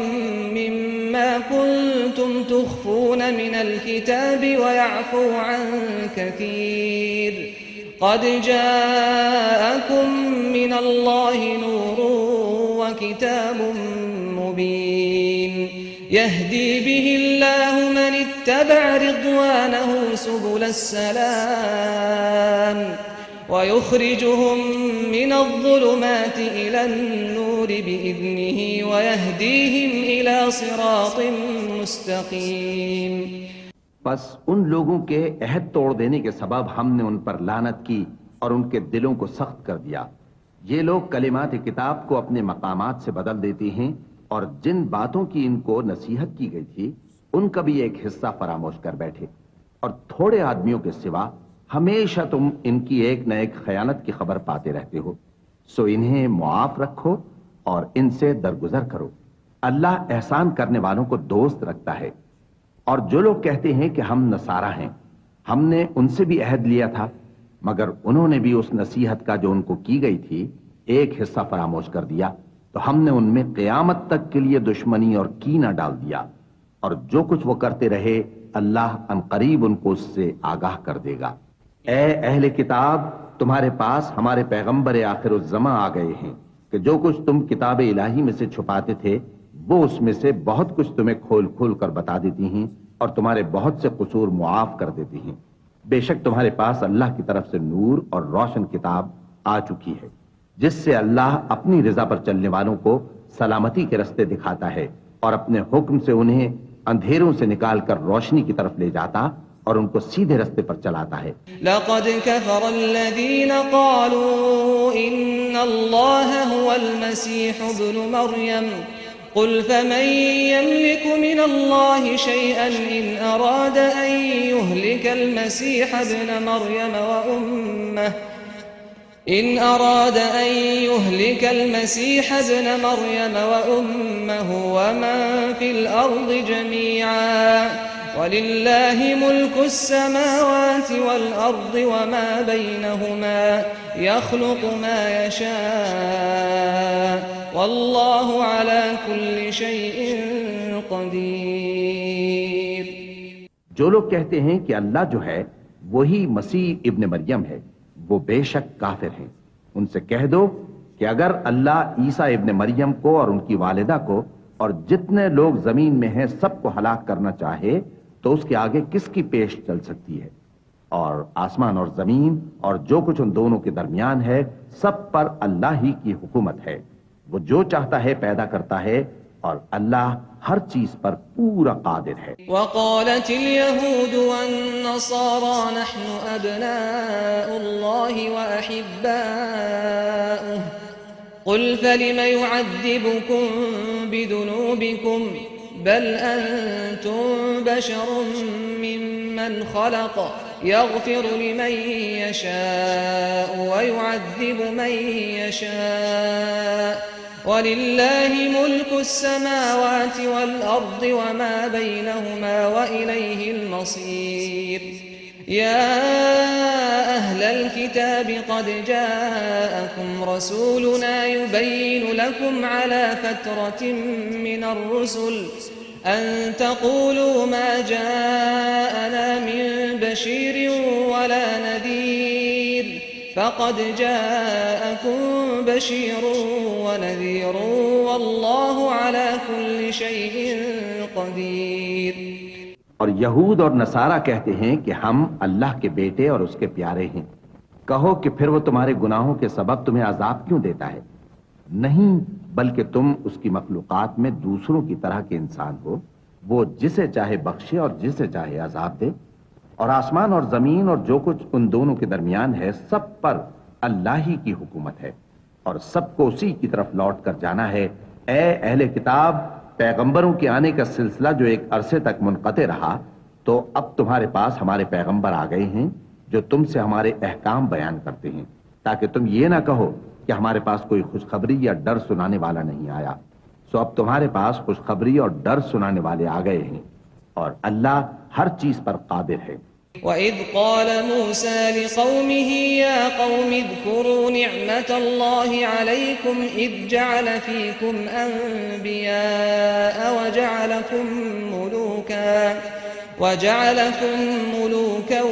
S1: مما كنتم تخفون من الكتاب ويعفو عن كثير قد جاءكم من الله نور وكتاب مبين يهدي به الله من اتبع رضوانه سبل السلام ويخرجهم من الظلمات إلى النور بإذنه ويهديهم إلى صراط مستقيم.
S3: پس ان لوگوں کے عہد توڑ دینے کے سبب ہم نے ان پر لعنت کی اور ان کے دلوں کو سخت کر دیا. یہ لوگ کلمات کتاب کو اپنے مقامات سے بدل دیتے ہیں اور جن باتوں کی ان کو نصیحت کی گئی تھی ان کا بھی ایک حصہ فراموش کر بیٹھے. اور تھوڑے آدمیوں کے سوا ہمیشہ تم ان کی ایک نہ ایک خیانت کی خبر پاتے رہتے ہو. سو انہیں معاف رکھو اور ان سے درگزر کرو. اللہ احسان کرنے والوں کو دوست رکھتا ہے. اور جو لوگ کہتے ہیں کہ ہم نصارہ ہیں، ہم نے ان سے بھی عہد لیا تھا مگر انہوں نے بھی اس نصیحت کا جو ان کو کی گئی تھی ایک حصہ فراموش کر دیا تو ہم نے ان میں قیامت تک کے لیے دشمنی اور کینہ ڈال دیا. اور جو کچھ وہ کرتے رہے اللہ عنقریب ان کو اس سے آگاہ کر دے گا. اے اہل کتاب، تمہارے پاس ہمارے پیغمبر آخر الزماں آ گئے ہیں کہ جو کچھ تم کتاب الہی میں سے چھپاتے تھے وہ اس میں سے بہت کچھ تمہیں کھول کھول کر بتا دیتی ہیں اور تمہارے بہت سے قصور معاف کر دیتی ہیں. بے شک تمہارے پاس اللہ کی طرف سے نور اور روشن کتاب آ چکی ہے جس سے اللہ اپنی رضا پر چلنے والوں کو سلامتی کے رستے دکھاتا ہے اور اپنے حکم سے انہیں اندھیروں سے نکال کر روشنی کی طرف لے جاتا اور ان کو سیدھے رستے پر چلاتا ہے۔
S1: لقد كفر الذين قالوا إن الله هو المسيح ابن مريم قل فمن يملك من الله شيئا إن أراد أن يهلك المسيح ابن مريم وأمه ومن في الأرض جميعا ولله ملك السماوات والأرض وما بينهما يخلق ما يشاء والله على كل شيء قدير۔
S3: جو لوگ کہتے ہیں کہ اللہ جو ہے وہی مسیح ابن مریم ہے وہ بے شک کافر ہیں۔ ان سے کہہ دو کہ اگر اللہ عیسیٰ ابن مریم کو اور ان کی والدہ کو اور جتنے لوگ زمین میں ہیں سب کو ہلاک کرنا چاہے تو اس کے آگے کس کی پیش چل سکتی ہے؟ اور آسمان اور زمین اور جو کچھ ان دونوں کے درمیان ہے سب پر اللہ ہی کی حکومت ہے۔ وہ جو چاہتا ہے پیدا کرتا ہے اور اللہ ہر چیز پر پورا قادر ہے۔
S1: وقالت اليهود والنصارى نحن أبناء الله وأحباؤه قل فلم يعذبكم بذنوبكم بل أنتم بشر ممن خلق يغفر لمن يشاء ويعذب من يشاء ولله ملك السماوات والأرض وما بينهما وإليه المصير۔ يا أهل الكتاب قد جاءكم رسولنا يبين لكم على فترة من الرسل أن تقولوا ما جاءنا من بشير ولا نذير فقد جاءكم بشير ونذير والله على كل شيء قدير۔
S3: اور یہود اور نصارہ کہتے ہیں کہ ہم اللہ کے بیٹے اور اس کے پیارے ہیں۔ کہو کہ پھر وہ تمہارے گناہوں کے سبب تمہیں عذاب کیوں دیتا ہے؟ نہیں، بلکہ تم اس کی مخلوقات میں دوسروں کی طرح کے انسان ہو، وہ جسے چاہے بخشے اور جسے چاہے عذاب دے۔ اور آسمان اور زمین اور جو کچھ ان دونوں کے درمیان ہے سب پر اللہ ہی کی حکومت ہے اور سب کو اسی کی طرف لوٹ کر جانا ہے۔ اے اہل کتاب، پیغمبروں کے آنے کا سلسلہ جو ایک عرصے تک منقطع رہا تو اب تمہارے پاس ہمارے پیغمبر آ گئے ہیں جو تم سے ہمارے احکام بیان کرتے ہیں، تاکہ تم یہ نہ کہو کہ ہمارے پاس کوئی خوشخبری یا ڈر سنانے والا نہیں آیا۔ سو اب تمہارے پاس خوشخبری اور ڈر سنانے والے آ گئے ہیں اور اللہ ہر چیز پر قادر ہے۔
S1: وَإِذْ قَالَ مُوسَى لِقَوْمِهِ يَا قَوْمِ اذْكُرُوا نِعْمَةَ اللَّهِ عَلَيْكُمْ إِذْ جَعَلَ فِيكُمْ أَنْبِيَاءَ وَجَعَلَكُمْ مُلُوكًا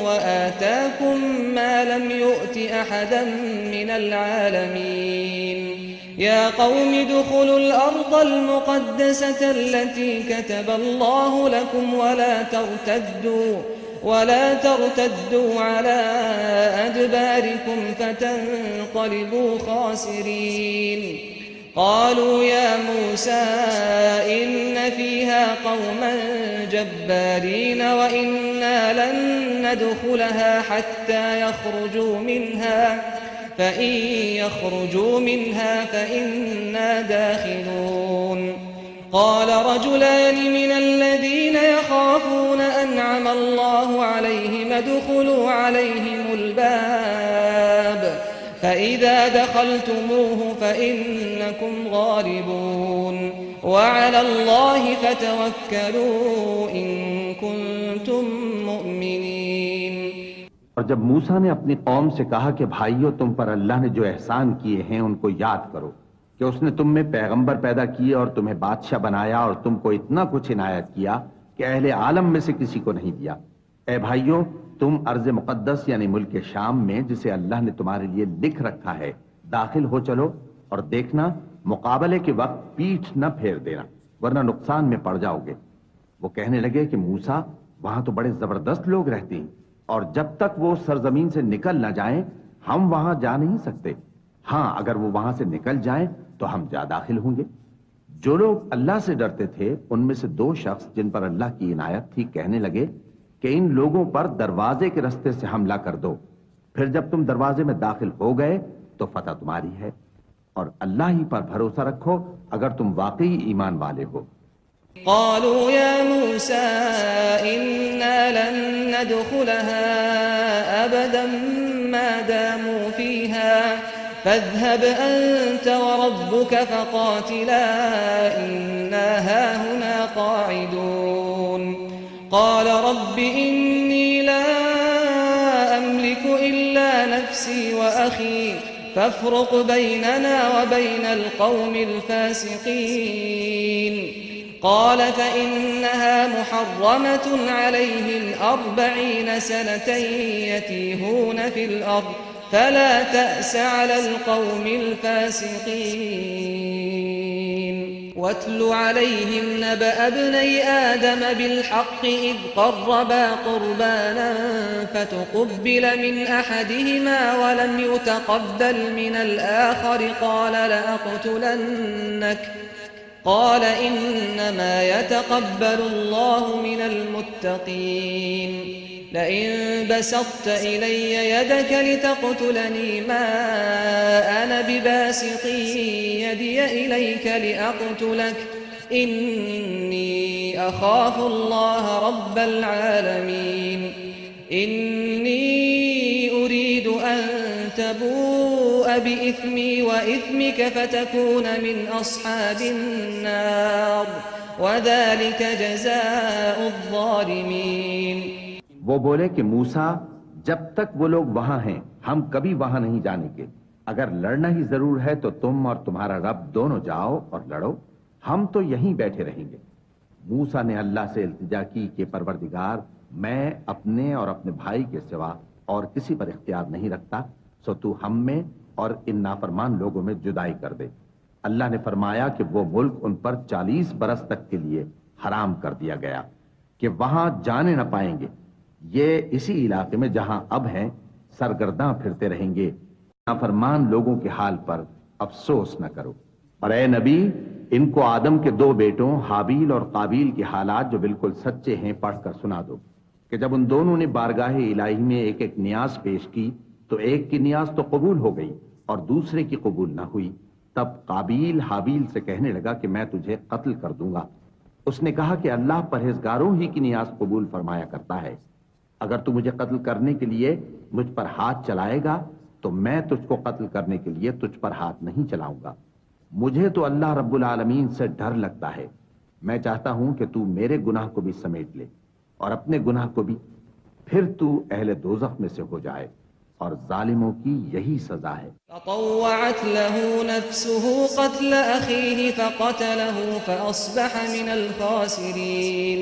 S1: وَآتَاكُمْ مَا لَمْ يُؤْتِ أَحَدًا مِنَ الْعَالَمِينَ يَا قَوْمِ ادْخُلُوا الْأَرْضَ الْمُقَدَّسَةَ الَّتِي كَتَبَ اللَّهُ لَكُمْ ولا ترتدوا على أدباركم فتنقلبوا خاسرين۔ قالوا يا موسى إن فيها قوما جبارين وإنا لن ندخلها حتى يخرجوا منها فإن يخرجوا منها فإنا داخلون۔ قال رجلان من الذين يخافون أنعم الله عليهم ادخلوا عليهم الباب فإذا دخلتموه فإنكم غالبون وعلى الله فتوكلوا إن كنتم مؤمنين۔
S3: اور جب موسیٰ نے اپنی قوم سے کہا کہ بھائیو تم پر اللہ نے جو احسان کیے ہیں ان کو یاد کرو کہ اس نے تم میں پیغمبر پیدا کیے اور تمہیں بادشاہ بنایا اور تم کو اتنا کچھ عنایت کیا کہ اہل عالم میں سے کسی کو نہیں دیا۔ اے بھائیو، تم ارض مقدس یعنی ملک شام میں جسے اللہ نے تمہارے لیے لکھ رکھا ہے داخل ہو چلو، اور دیکھنا مقابلے کے وقت پیٹھ نہ پھیر دینا ورنہ نقصان میں پڑ جاؤ گے۔ وہ کہنے لگے کہ موسیٰ وہاں تو بڑے زبردست لوگ رہتے ہیں اور جب تک وہ سرزمین سے نکل نہ جائیں ہم وہاں جا نہیں سکتے۔ ہاں اگر وہ وہاں سے نکل جائیں تو ہم جا داخل ہوں گے۔ جو لوگ اللہ سے ڈرتے تھے ان میں سے دو شخص جن پر اللہ کی عنایت تھی کہنے لگے کہ ان لوگوں پر دروازے کے راستے سے حملہ کر دو، پھر جب تم دروازے میں داخل ہو گئے تو فتح تمہاری ہے، اور اللہ ہی پر بھروسہ رکھو اگر تم واقعی ایمان والے ہو۔
S1: قالوا يا موسى إنا لن ندخلها أبدا ما داموا فيها فاذهب أنت وربك فقاتلا إنا هاهنا قاعدون قال رب إني لا أملك إلا نفسي وأخي فافرق بيننا وبين القوم الفاسقين قال فإنها محرمة عليهم 40 سنة يتيهون في الأرض فلا تأس على القوم الفاسقين واتل عليهم نبأ ابني آدم بالحق إذ قربا قربانا فتقبل من أحدهما ولم يتقبل من الآخر قال لأقتلنك قال إنما يتقبل الله من المتقين لئن بسطت إلي يدك لتقتلني ما أنا بباسط يدي إليك لأقتلك إني أخاف الله رب العالمين إني أريد أن تبوء بإثمي وإثمك فتكون من أصحاب النار وذلك جزاء الظالمين۔
S3: وہ بولے کہ موسیٰ جب تک وہ لوگ وہاں ہیں ہم کبھی وہاں نہیں جانے کے، اگر لڑنا ہی ضرور ہے تو تم اور تمہارا رب دونوں جاؤ اور لڑو، ہم تو یہیں بیٹھے رہیں گے۔ موسیٰ نے اللہ سے التجا کی کہ پروردگار میں اپنے اور اپنے بھائی کے سوا اور کسی پر اختیار نہیں رکھتا، سو تو ہم میں اور ان نافرمان لوگوں میں جدائی کر دے۔ اللہ نے فرمایا کہ وہ ملک ان پر 40 برس تک کے لیے حرام کر دیا گیا کہ وہاں جانے نہ پائیں گے، یہ اسی علاقے میں جہاں اب ہیں سرگرداں پھرتے رہیں گے۔ نافرمان لوگوں کے حال پر افسوس نہ کرو، اور اے نبی ان کو آدم کے 2 بیٹوں حابیل اور قابیل کے حالات جو بالکل سچے ہیں پڑھ کر سنا دو کہ جب ان دونوں نے بارگاہ الہی میں ایک ایک نیاز پیش کی تو ایک کی نیاز تو قبول ہو گئی اور دوسرے کی قبول نہ ہوئی، تب قابیل حابیل سے کہنے لگا کہ میں تجھے قتل کر دوں گا۔ اس نے کہا کہ اللہ پرہیزگاروں ہی کی نیاز قبول فرمایا کرتا ہے، اگر تو مجھے قتل کرنے کے لیے مجھ پر ہاتھ چلائے گا تو میں تجھ کو قتل کرنے کے لیے تجھ پر ہاتھ نہیں چلاؤں گا۔ مجھے تو اللہ رب العالمین سے ڈر لگتا ہے، میں چاہتا ہوں کہ تو میرے گناہ کو بھی سمیٹ لے اور اپنے گناہ کو بھی، پھر تو اہل دوزخ میں سے ہو جائے، اور ظالموں کی یہی سزا ہے۔
S1: فطوعت له نفسه قتل أخيه فقتله فأصبح من الخاسرين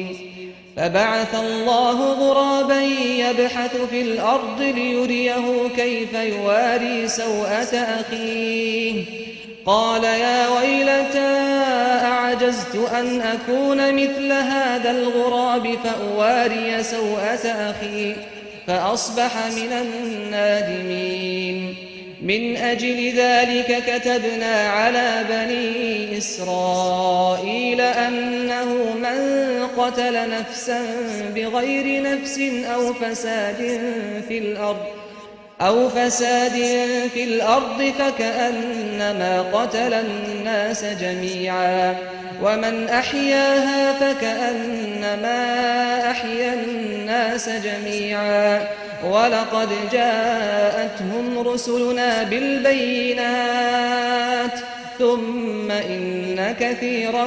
S1: فبعث الله غرابا يبحث في الأرض ليريه كيف يواري سوءة أخيه قال يا ويلتى أعجزت أن أكون مثل هذا الغراب فأواري سوءة أخي فأصبح من النادمين من أجل ذلك كتبنا على بني إسرائيل أنه من قتل نفسا بغير نفس أو فساد في الأرض فكأنما قتل الناس جميعا ومن أحياها فكأنما أحيا الناس جميعا ولقد جاءتهم رسلنا بالبينات ثم إن كثيرا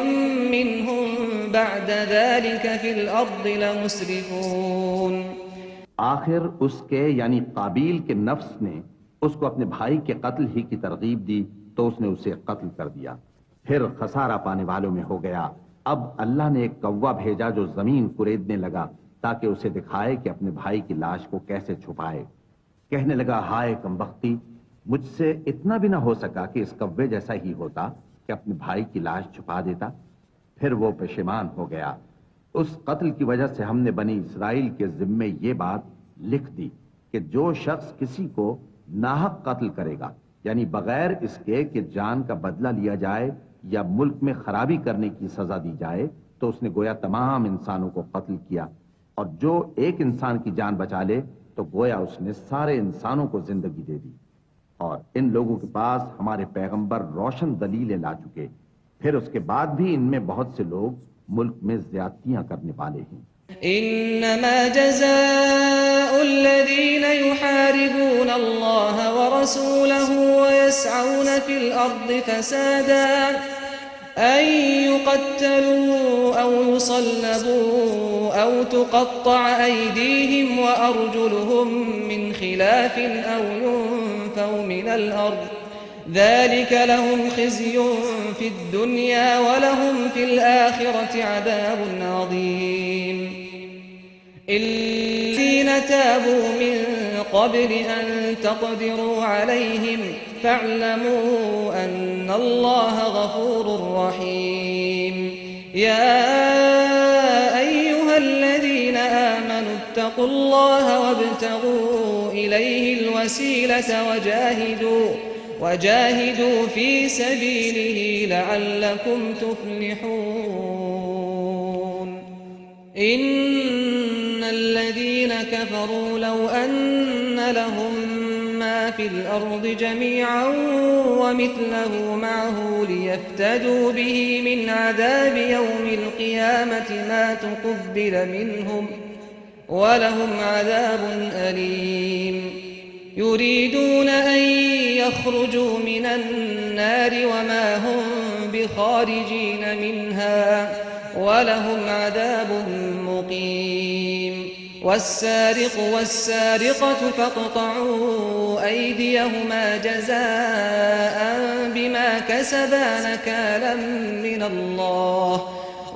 S1: منهم بعد ذلك في الأرض لمسرفون۔
S3: آخر اس کے یعنی قابیل کے نفس نے اس کو اپنے بھائی کے قتل ہی کی ترغیب دی تو اس نے اسے قتل کر دیا، پھر خسارہ پانے والوں میں ہو گیا۔ اب اللہ نے ایک کوا بھیجا جو زمین کریدنے لگا تاکہ اسے دکھائے کہ اپنے بھائی کی لاش کو کیسے چھپائے۔ کہنے لگا ہائے کمبختی، مجھ سے اتنا بھی نہ ہو سکا کہ اس کوے جیسا ہی ہوتا کہ اپنے بھائی کی لاش چھپا دیتا۔ پھر وہ پشیمان ہو گیا۔ اس قتل کی وجہ سے ہم نے بنی اسرائیل کے ذمے یہ بات لکھ دی کہ جو شخص کسی کو ناحق قتل کرے گا، یعنی بغیر اس کے کہ جان کا بدلہ لیا جائے یا ملک میں خرابی کرنے کی سزا دی جائے، تو اس نے گویا تمام انسانوں کو قتل کیا، اور جو ایک انسان کی جان بچا لے تو گویا اس نے سارے انسانوں کو زندگی دے دی۔ اور ان لوگوں کے پاس ہمارے پیغمبر روشن دلیلیں لا چکے، پھر اس کے بعد بھی ان میں بہت سے لوگ ملک میں زیادتیاں کرنے والے ہیں۔
S1: إنما جزاء الذين يحاربون الله ورسوله ويسعون في الأرض فسادا أن يقتلوا أو يصلبوا أو تقطع أيديهم وأرجلهم من خلاف أو ينفوا من الأرض ذلك لهم خزي في الدنيا ولهم في الآخرة عذاب عظيم الذين تابوا من قبل أن تقدروا عليهم فاعلموا أن الله غفور رحيم يا أيها الذين آمنوا اتقوا الله وابتغوا إليه الوسيلة وجاهدوا في سبيله لعلكم تفلحون إن الذين كفروا لو أن لهم ما في الأرض جميعا ومثله معه ليفتدوا به من عذاب يوم القيامة ما تقبل منهم ولهم عذاب أليم يريدون أن يخرجوا من النار وما هم بخارجين منها ولهم عذاب مقيم والسارق والسارقة فاقطعوا أيديهما جزاء بما كسبا نكالا من الله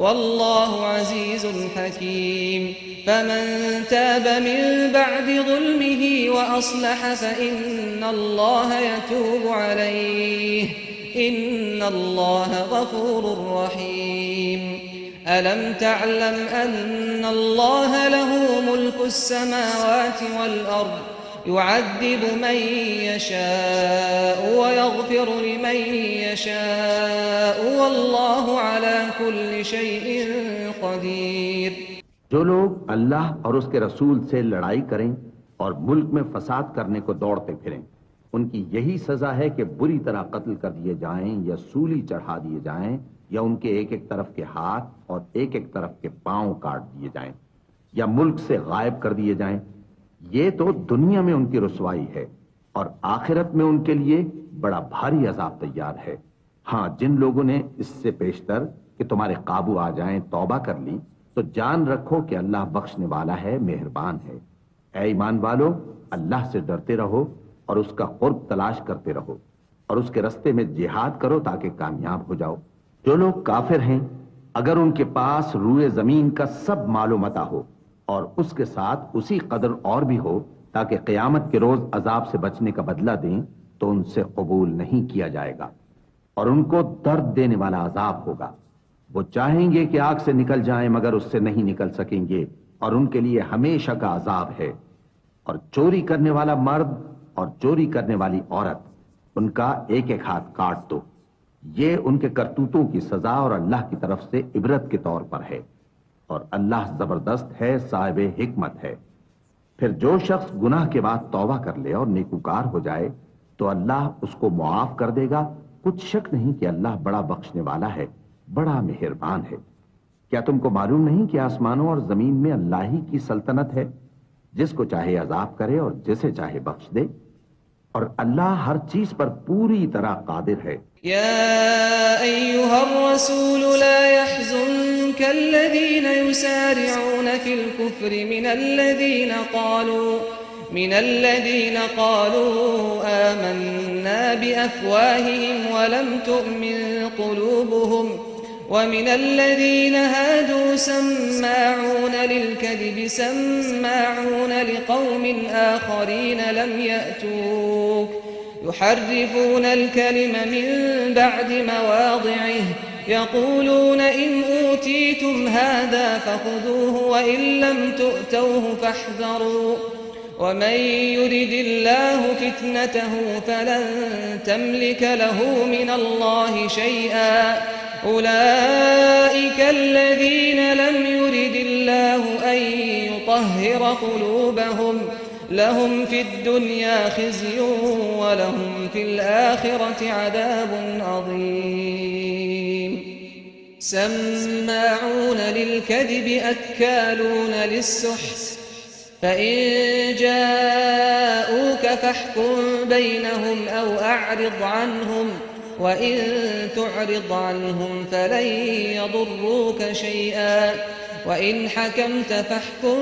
S1: والله عزيز حكيم فمن تاب من بعد ظلمه وأصلح فإن الله يتوب عليه إن الله غفور رحيم ألم تعلم أن الله له ملك السماوات والأرض يعذب من يشاء ويغفر لمن يشاء والله على كل شيء قدير۔
S3: جو لوگ اللہ اور اس کے رسول سے لڑائی کریں اور ملک میں فساد کرنے کو دوڑتے پھریں، ان کی یہی سزا ہے کہ بری طرح قتل کر دیے جائیں یا سولی چڑھا دیے جائیں یا ان کے ایک ایک طرف کے ہاتھ اور ایک ایک طرف کے پاؤں کاٹ دیے جائیں یا ملک سے غائب کر دیے جائیں۔ یہ تو دنیا میں ان کی رسوائی ہے اور آخرت میں ان کے لیے بڑا بھاری عذاب تیار ہے۔ ہاں، جن لوگوں نے اس سے پیشتر کہ تمہارے قابو آ جائیں توبہ کر لی تو جان رکھو کہ اللہ بخشنے والا ہے، مہربان ہے۔ اے ایمان والو، اللہ سے ڈرتے رہو اور اس کا قرب تلاش کرتے رہو اور اس کے رستے میں جہاد کرو تاکہ کامیاب ہو جاؤ۔ جو لوگ کافر ہیں اگر ان کے پاس روئے زمین کا سب مال و متاع ہو اور اس کے ساتھ اسی قدر اور بھی ہو تاکہ قیامت کے روز عذاب سے بچنے کا بدلہ دیں تو ان سے قبول نہیں کیا جائے گا اور ان کو درد دینے والا عذاب ہوگا۔ وہ چاہیں گے کہ آگ سے نکل جائیں مگر اس سے نہیں نکل سکیں گے اور ان کے لیے ہمیشہ کا عذاب ہے۔ اور چوری کرنے والا مرد اور چوری کرنے والی عورت، ان کا ایک ایک ہاتھ کاٹ دو۔ یہ ان کے کرتوتوں کی سزا اور اللہ کی طرف سے عبرت کے طور پر ہے، اور اللہ زبردست ہے، صاحب حکمت ہے۔ پھر جو شخص گناہ کے بعد توبہ کر لے اور نیکوکار ہو جائے تو اللہ اس کو معاف کر دے گا۔ کچھ شک نہیں کہ اللہ بڑا بخشنے والا ہے، بڑا مہربان ہے۔ کیا تم کو معلوم نہیں کہ آسمانوں اور زمین میں اللہ ہی کی سلطنت ہے، جس کو چاہے عذاب کرے اور جسے چاہے بخش دے، اور اللہ ہر چیز پر پوری طرح قادر ہے۔
S1: يا أيها الرسول لا يحزنك الذين يسارعون في الكفر من الذين قالوا آمنا بأفواههم ولم تؤمن قلوبهم ومن الذين هادوا سماعون للكذب سماعون لقوم آخرين لم يأتوك يحرفون الكلم من بعد مواضعه يقولون إن أوتيتم هذا فخذوه وإن لم تؤتوه فاحذروا ومن يرد الله فتنته فلن تملك له من الله شيئا أولئك الذين لم يرد الله أن ليطهر قلوبهم لهم في الدنيا خزي ولهم في الآخرة عذاب عظيم سماعون للكذب أكالون للسحت فإن جاءوك فاحكم بينهم أو أعرض عنهم وإن تعرض عنهم فلن يضروك شيئا وإن حكمت فاحكم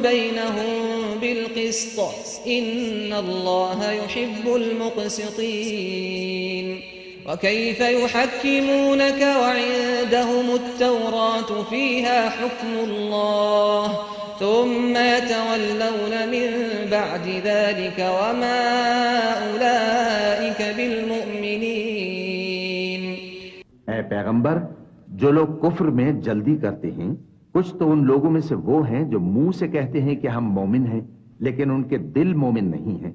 S1: بينهم بالقسط إن الله يحب المقسطين وكيف يحكمونك وعندهم التوراة فيها حكم الله ثم يتولون من بعد ذلك وما أولئك بالمؤمنين.
S3: اے پیغمبر، جو لوگ کفر میں جلدی کرتے ہیں کچھ تو ان لوگوں میں سے وہ ہیں جو منہ سے کہتے ہیں کہ ہم مومن ہیں لیکن ان کے دل مومن نہیں ہیں،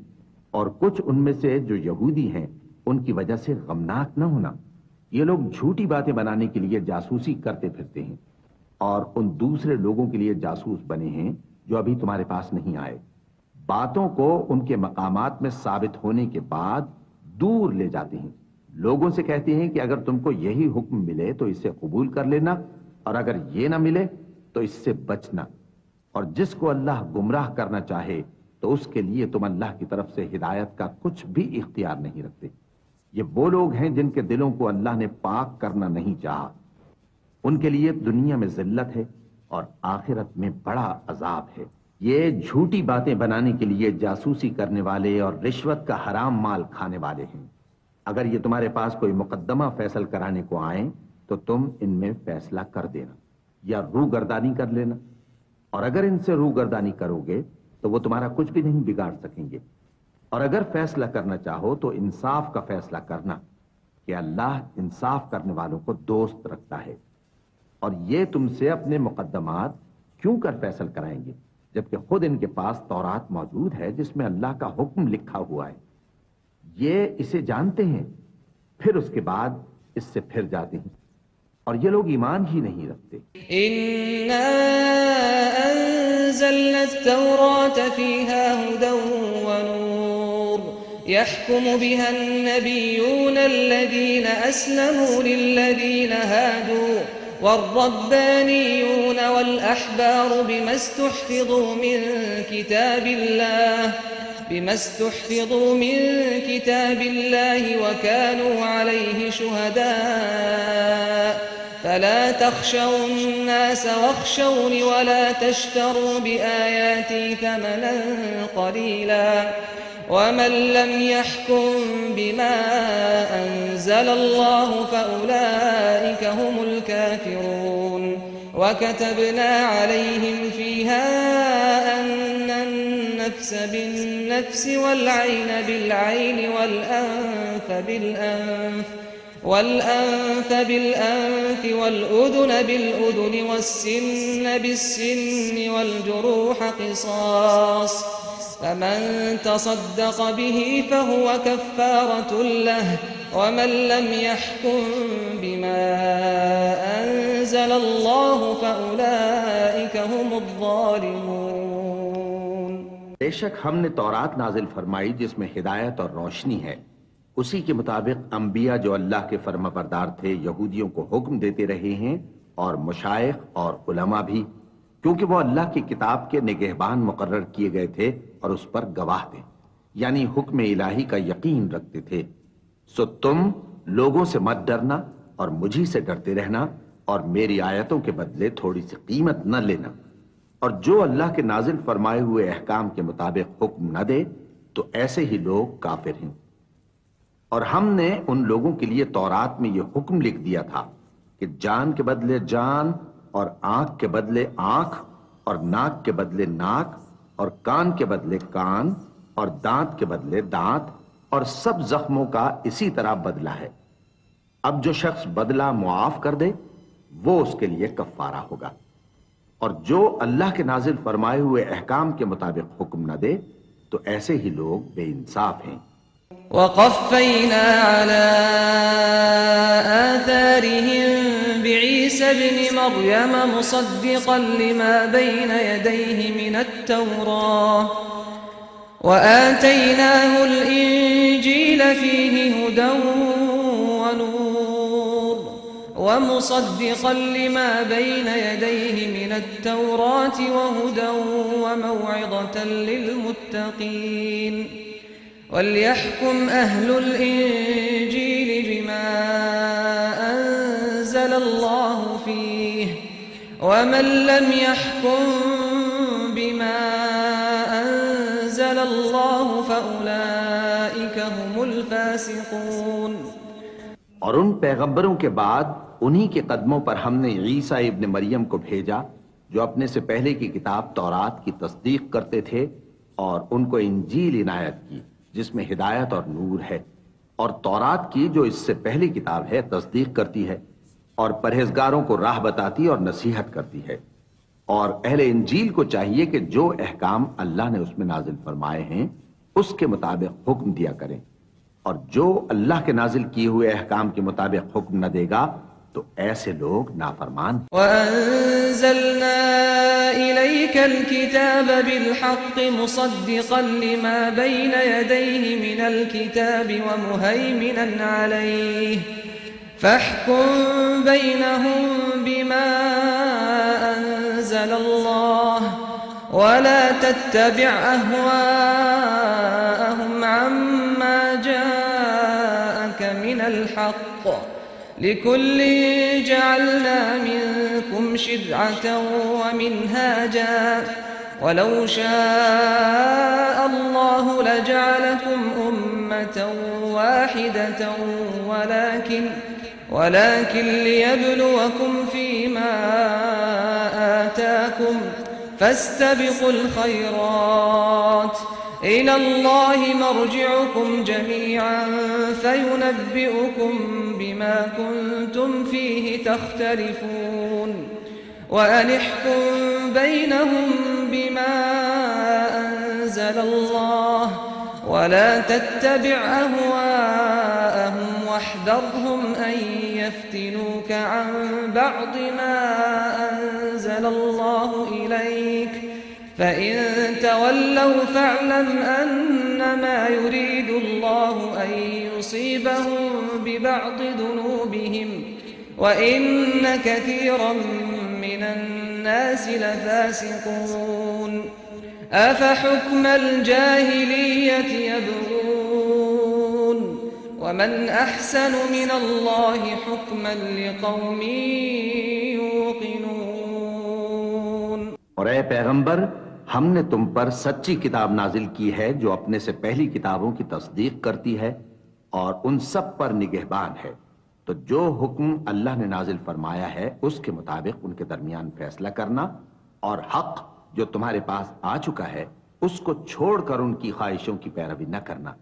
S3: اور کچھ ان میں سے جو یہودی ہیں ان کی وجہ سے غمناک نہ ہونا. یہ لوگ جھوٹی باتیں بنانے کے لیے جاسوسی کرتے پھرتے ہیں اور ان دوسرے لوگوں کے لیے جاسوس بنے ہیں جو ابھی تمہارے پاس نہیں آئے. باتوں کو ان کے مقامات میں ثابت ہونے کے بعد دور لے جاتے ہیں. لوگوں سے کہتے ہیں کہ اگر تم کو یہی حکم ملے تو اسے قبول کر لینا اور اگر یہ نہ ملے تو اس سے بچنا. اور جس کو اللہ گمراہ کرنا چاہے تو اس کے لیے تم اللہ کی طرف سے ہدایت کا کچھ بھی اختیار نہیں رکھتے. یہ وہ لوگ ہیں جن کے دلوں کو اللہ نے پاک کرنا نہیں چاہا. ان کے لیے دنیا میں ذلت ہے اور آخرت میں بڑا عذاب ہے. یہ جھوٹی باتیں بنانے کے لیے جاسوسی کرنے والے اور رشوت کا حرام مال کھانے والے ہیں. اگر یہ تمہارے پاس کوئی مقدمہ فیصل کرانے کو آئیں تو تم ان میں فیصلہ کر دینا یا روگردانی کر لینا، اور اگر ان سے روگردانی کرو گے تو وہ تمہارا کچھ بھی نہیں بگاڑ سکیں گے. اور اگر فیصلہ کرنا چاہو تو انصاف کا فیصلہ کرنا کہ اللہ انصاف کرنے والوں کو دوست رکھتا ہے. اور یہ تم سے اپنے مقدمات کیوں کر فیصل کرائیں گے جبکہ خود ان کے پاس تورات موجود ہے جس میں اللہ کا حکم لکھا ہوا ہے. یہ اسے جانتے ہیں پھر اس کے بعد اس سے پھر جاتے ہیں اور یہ لوگ ایمان ہی نہیں رکھتے.
S1: إنا أنزلنا التوراة فيها هدى ونور يحكم بها النبيون الذين أسلموا للذين هادوا والربانيون والأحبار بما استحفظوا من كتاب الله وكانوا عليه شهداء فلا تخشوا الناس واخشوني ولا تشتروا بآياتي ثمنا قليلا ومن لم يحكم بما أنزل الله فأولئك هم الكافرون وكتبنا عليهم فيها أن النفس بالنفس والعين بالعين والأنف بالأنف والأذن بالأذن والسن بالسن والجروح قصاص فمن تصدق به فهو كفارة له ومن لم يحكم بما أنزل الله فأولئك هم الظالمون.
S3: بے شک ہم نے تورات نازل فرمائی جس میں ہدایت اور روشنی ہے. اسی کے مطابق انبیاء جو اللہ کے فرما بردار تھے یہودیوں کو حکم دیتے رہے ہیں اور مشائخ اور علماء بھی، کیونکہ وہ اللہ کی کتاب کے نگہبان مقرر کیے گئے تھے اور اس پر گواہ تھے، یعنی حکم الہی کا یقین رکھتے تھے. سو تم لوگوں سے مت ڈرنا اور مجھی سے ڈرتے رہنا اور میری آیتوں کے بدلے تھوڑی سی قیمت نہ لینا. اور جو اللہ کے نازل فرمائے ہوئے احکام کے مطابق حکم نہ دے تو ایسے ہی لوگ کافر ہیں. اور ہم نے ان لوگوں کے لیے تورات میں یہ حکم لکھ دیا تھا کہ جان کے بدلے جان اور آنکھ کے بدلے آنکھ اور ناک کے بدلے ناک اور کان کے بدلے کان اور دانت کے بدلے دانت اور سب زخموں کا اسی طرح بدلہ ہے. اب جو شخص بدلہ معاف کر دے وہ اس کے لیے کفارہ ہوگا، اور جو اللہ کے نازل فرمائے ہوئے احکام کے مطابق حکم نہ دے تو ایسے ہی لوگ بے انصاف ہیں.
S1: وقفينا على آثارهم بعيسى ابن مريم مصدقا لما بين يديه من التوراة وآتيناه الإنجيل فيه هدى ونور ومصدقا لما بين يديه من التوراة وهدى وموعظة للمتقين وليحكم أهل الإنجيل بما أنزل الله فيه ومن لم يحكم بما أنزل الله فأولئك هم الفاسقون.
S3: اور ان پیغمبروں کے بعد انہی کے قدموں پر ہم نے عیسیٰ ابن مریم کو بھیجا جو اپنے سے پہلے کی کتاب تورات کی تصدیق کرتے تھے اور ان کو انجیل عنایت کی جس میں ہدایت اور نور ہے، اور تورات کی جو اس سے پہلی کتاب ہے تصدیق کرتی ہے اور پرہیزگاروں کو راہ بتاتی اور نصیحت کرتی ہے. اور اہل انجیل کو چاہیے کہ جو احکام اللہ نے اس میں نازل فرمائے ہیں اس کے مطابق حکم دیا کریں، اور جو اللہ کے نازل کیے ہوئے احکام کے مطابق حکم نہ دے گا تو ایسے لوگ نافرمان.
S1: وَأَنزَلْنَا إِلَيْكَ الْكِتَابَ بِالْحَقِّ مُصَدِّقًا لِمَا بَيْنَ يَدَيْهِ مِنَ الْكِتَابِ وَمُهَيْمِنًا عَلَيْهِ فَاحْكُم بَيْنَهُم بِمَا أَنزَلَ اللَّهُ وَلَا تَتَّبِعْ أَهْوَاءَهُمْ عَمَّا جَاءَكَ مِنَ الْحَقِّ لِكُلٍّ جَعَلْنَا مِنكُمْ شِرْعَةً وَمِنْهَاجًا وَلَوْ شَاءَ اللَّهُ لَجَعَلَكُمْ أُمَّةً وَاحِدَةً ولكن ليبلوكم فيما آتاكم فاستبقوا الخيرات إلى الله مرجعكم جميعا فينبئكم بما كنتم فيه تختلفون وأن احكم بينهم بما أنزل الله ولا تتبع أهواءهم واحذرهم أن يفتنوك عن بعض ما أنزل الله إليك فإن تولوا فاعلم أنما يريد الله أن يصيبهم ببعض ذنوبهم وإن كثيرا من الناس لفاسقون أفحكم الجاهلية يبغون ومن أحسن من الله حكما لقوم يوقنون.
S3: اور اے پیغمبر، ہم نے تم پر سچی کتاب نازل کی ہے جو اپنے سے پہلی کتابوں کی تصدیق کرتی ہے اور ان سب پر نگہبان ہے. تو جو حکم اللہ نے نازل فرمایا ہے اس کے مطابق ان کے درمیان فیصلہ کرنا، اور حق جو تمہارے پاس آ چکا ہے اس کو چھوڑ کر ان کی خواہشوں کی پیروی نہ کرنا.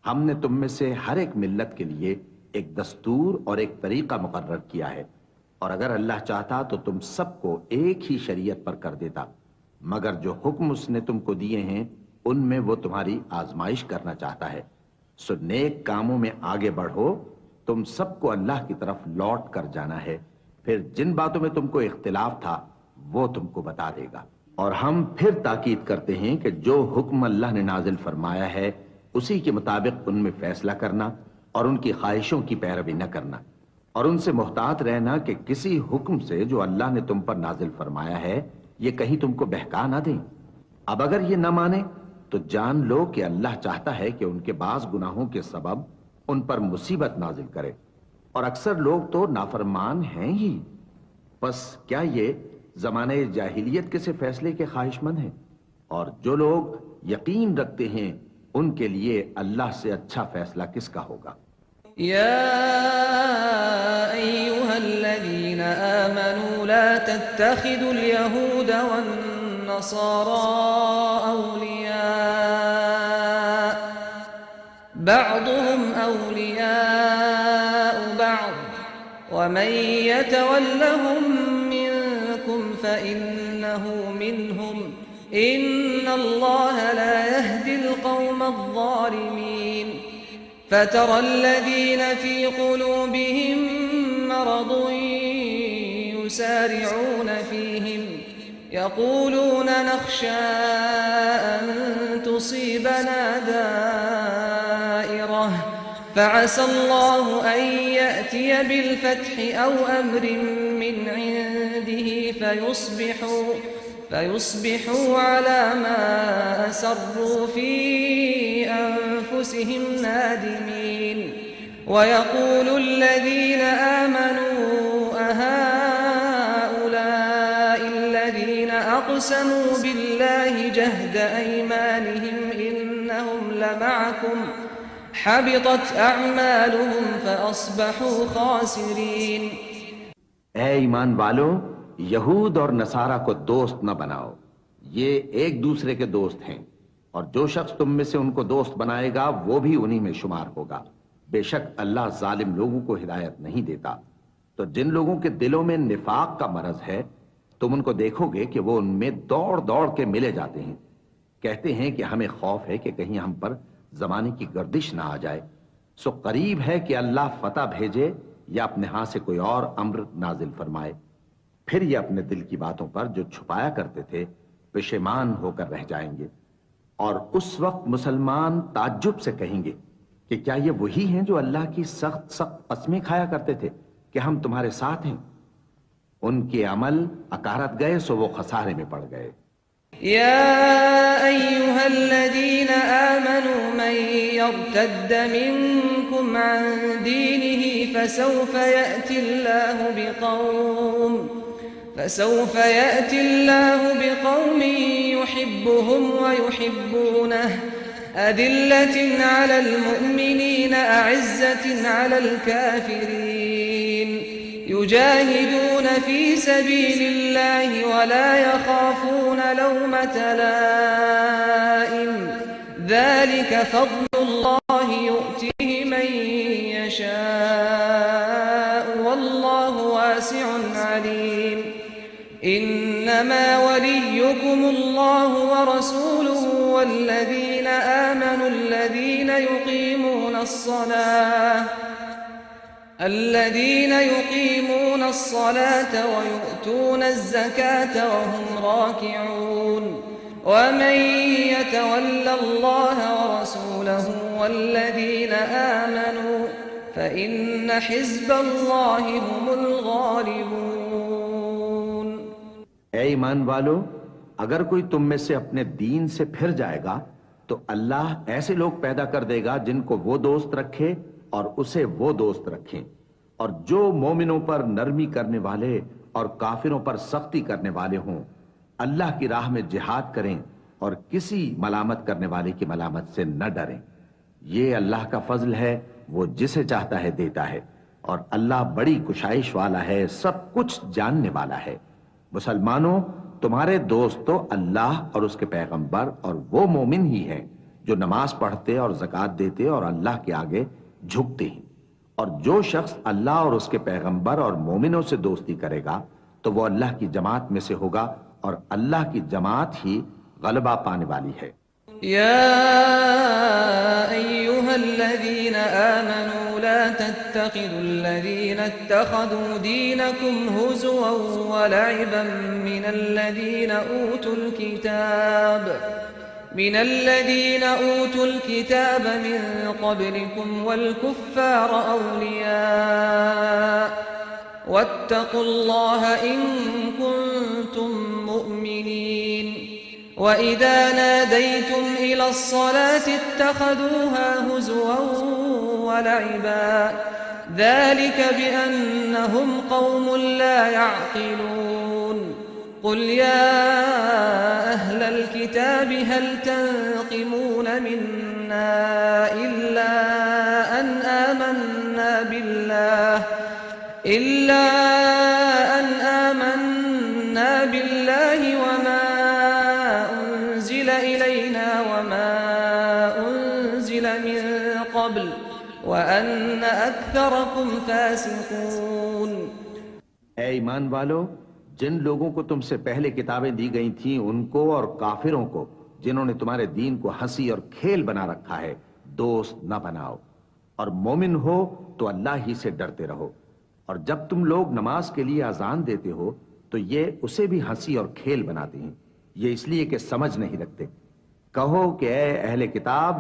S3: ہم نے تم میں سے ہر ایک ملت کے لیے ایک دستور اور ایک طریقہ مقرر کیا ہے، اور اگر اللہ چاہتا تو تم سب کو ایک ہی شریعت پر کر دیتا، مگر جو حکم اس نے تم کو دیے ہیں ان میں وہ تمہاری آزمائش کرنا چاہتا ہے. سو نیک کاموں میں آگے بڑھو، تم سب کو اللہ کی طرف لوٹ کر جانا ہے، پھر جن باتوں میں تم کو اختلاف تھا وہ تم کو بتا دے گا. اور ہم پھر تاکید کرتے ہیں کہ جو حکم اللہ نے نازل فرمایا ہے اسی کے مطابق ان میں فیصلہ کرنا اور ان کی خواہشوں کی پیروی نہ کرنا، اور ان سے محتاط رہنا کہ کسی حکم سے جو اللہ نے تم پر نازل فرمایا ہے یہ کہیں تم کو بہکا نہ دیں. اب اگر یہ نہ مانے تو جان لو کہ اللہ چاہتا ہے کہ ان کے بعض گناہوں کے سبب ان پر مصیبت نازل کرے، اور اکثر لوگ تو نافرمان ہیں ہی. پس کیا یہ زمانے جاہلیت کے سے فیصلے کے خواہش مند ہیں؟ اور جو لوگ یقین رکھتے ہیں ان کے لیے اللہ سے اچھا فیصلہ کس کا ہوگا؟
S1: يا أيها الذين آمنوا لا تتخذوا اليهود والنصارى أولياء بعضهم أولياء بعض ومن يتولهم منكم فإنه منهم إن الله لا يهدي القوم الظالمين. فترى الذين في قلوبهم مرض يسارعون فيهم يقولون نخشى أن تصيبنا دائرة فعسى الله أن يأتي بالفتح أو أمر من عنده فيصبحوا على ما أسروا في أنفسهم نادمين ويقول الذين آمنوا أهؤلاء الذين أقسموا بالله جهد أيمانهم إنهم لمعكم حبطت أعمالهم فأصبحوا خاسرين.
S3: اے ایمان والو، یہود اور نصارہ کو دوست نہ بناؤ، یہ ایک دوسرے کے دوست ہیں، اور جو شخص تم میں سے ان کو دوست بنائے گا وہ بھی انہی میں شمار ہوگا. بے شک اللہ ظالم لوگوں کو ہدایت نہیں دیتا. تو جن لوگوں کے دلوں میں نفاق کا مرض ہے تم ان کو دیکھو گے کہ وہ ان میں دوڑ دوڑ کے ملے جاتے ہیں، کہتے ہیں کہ ہمیں خوف ہے کہ کہیں ہم پر زمانے کی گردش نہ آ جائے. سو قریب ہے کہ اللہ فتح بھیجے یا اپنے ہاں سے کوئی اور امر نازل فرمائے. پھر یہ اپنے دل کی باتوں پر جو چھپایا کرتے تھے پشیمان ہو کر رہ جائیں گے. اور اس وقت مسلمان تعجب سے کہیں گے کہ کیا یہ وہی ہیں جو اللہ کی سخت سخت قسمیں کھایا کرتے تھے کہ ہم تمہارے ساتھ ہیں؟ ان کے عمل اکارت گئے سو وہ خسارے میں پڑ گئے.
S1: يا أيها الذين آمنوا من يرتد منكم عن دينه فسوف يأتي الله بقوم يحبهم ويحبونه أذلة على المؤمنين أعزة على الكافرين يجاهدون في سبيل الله ولا يخافون لومة لائم ذلك فضل الله يؤتيه من يشاء والله واسع عليم. إنما وليكم الله ورسوله والذين آمنوا الذين يقيمون الصلاة ويؤتون الزكاة وهم راكعون ومن يتول الله ورسوله والذين آمنوا فإن حزب الله هم الغالبون.
S3: اے ایمان والو، اگر کوئی تم میں سے اپنے دین سے پھر جائے گا تو اللہ ایسے لوگ پیدا کر دے گا جن کو وہ دوست رکھے اور اسے وہ دوست رکھیں، اور جو مومنوں پر نرمی کرنے والے اور کافروں پر سختی کرنے والے ہوں، اللہ کی راہ میں جہاد کریں اور کسی ملامت کرنے والے کی ملامت سے نہ ڈریں. یہ اللہ کا فضل ہے، وہ جسے چاہتا ہے دیتا ہے، اور اللہ بڑی کشائش والا ہے، سب کچھ جاننے والا ہے. مسلمانوں، تمہارے دوست تو اللہ اور اس کے پیغمبر اور وہ مومن ہی ہیں جو نماز پڑھتے اور زکوٰۃ دیتے اور اللہ کے آگے جھکتے ہیں. اور جو شخص اللہ اور اس کے پیغمبر اور مومنوں سے دوستی کرے گا تو وہ اللہ کی جماعت میں سے ہوگا، اور اللہ کی جماعت ہی غلبہ پانے والی ہے.
S1: يا أيها الذين آمنوا لا تتخذوا الذين اتخذوا دينكم هزوا ولعبا من الذين أوتوا الكتاب من قبلكم والكفار أولياء واتقوا الله إن كنتم مؤمنين. وَإِذَا نَادَيْتُمْ إِلَى الصَّلَاةِ اتَّخَذُوهَا هُزُوًا وَلَعِبًا ذَلِكَ بِأَنَّهُمْ قَوْمٌ لَا يَعْقِلُونَ. قُلْ يَا أَهْلَ الْكِتَابِ هَلْ تَنقِمُونَ مِنَّا إِلَّا أَنْ آمَنَّا بِاللَّهِ وَمَا أنزل إلينا وما أنزل من قبل وأن أكثركم فاسقون.
S3: اے ایمان والو، جن لوگوں کو تم سے پہلے کتابیں دی گئی تھیں ان کو اور کافروں کو جنہوں نے تمہارے دین کو ہنسی اور کھیل بنا رکھا ہے دوست نہ بناؤ، اور مومن ہو تو اللہ ہی سے ڈرتے رہو، اور جب تم لوگ نماز کے لیے اذان دیتے ہو تو یہ اسے بھی ہنسی اور کھیل بناتے ہیں، یہ اس لیے کہ سمجھ نہیں رکھتے۔ کہو کہ اے اہل کتاب،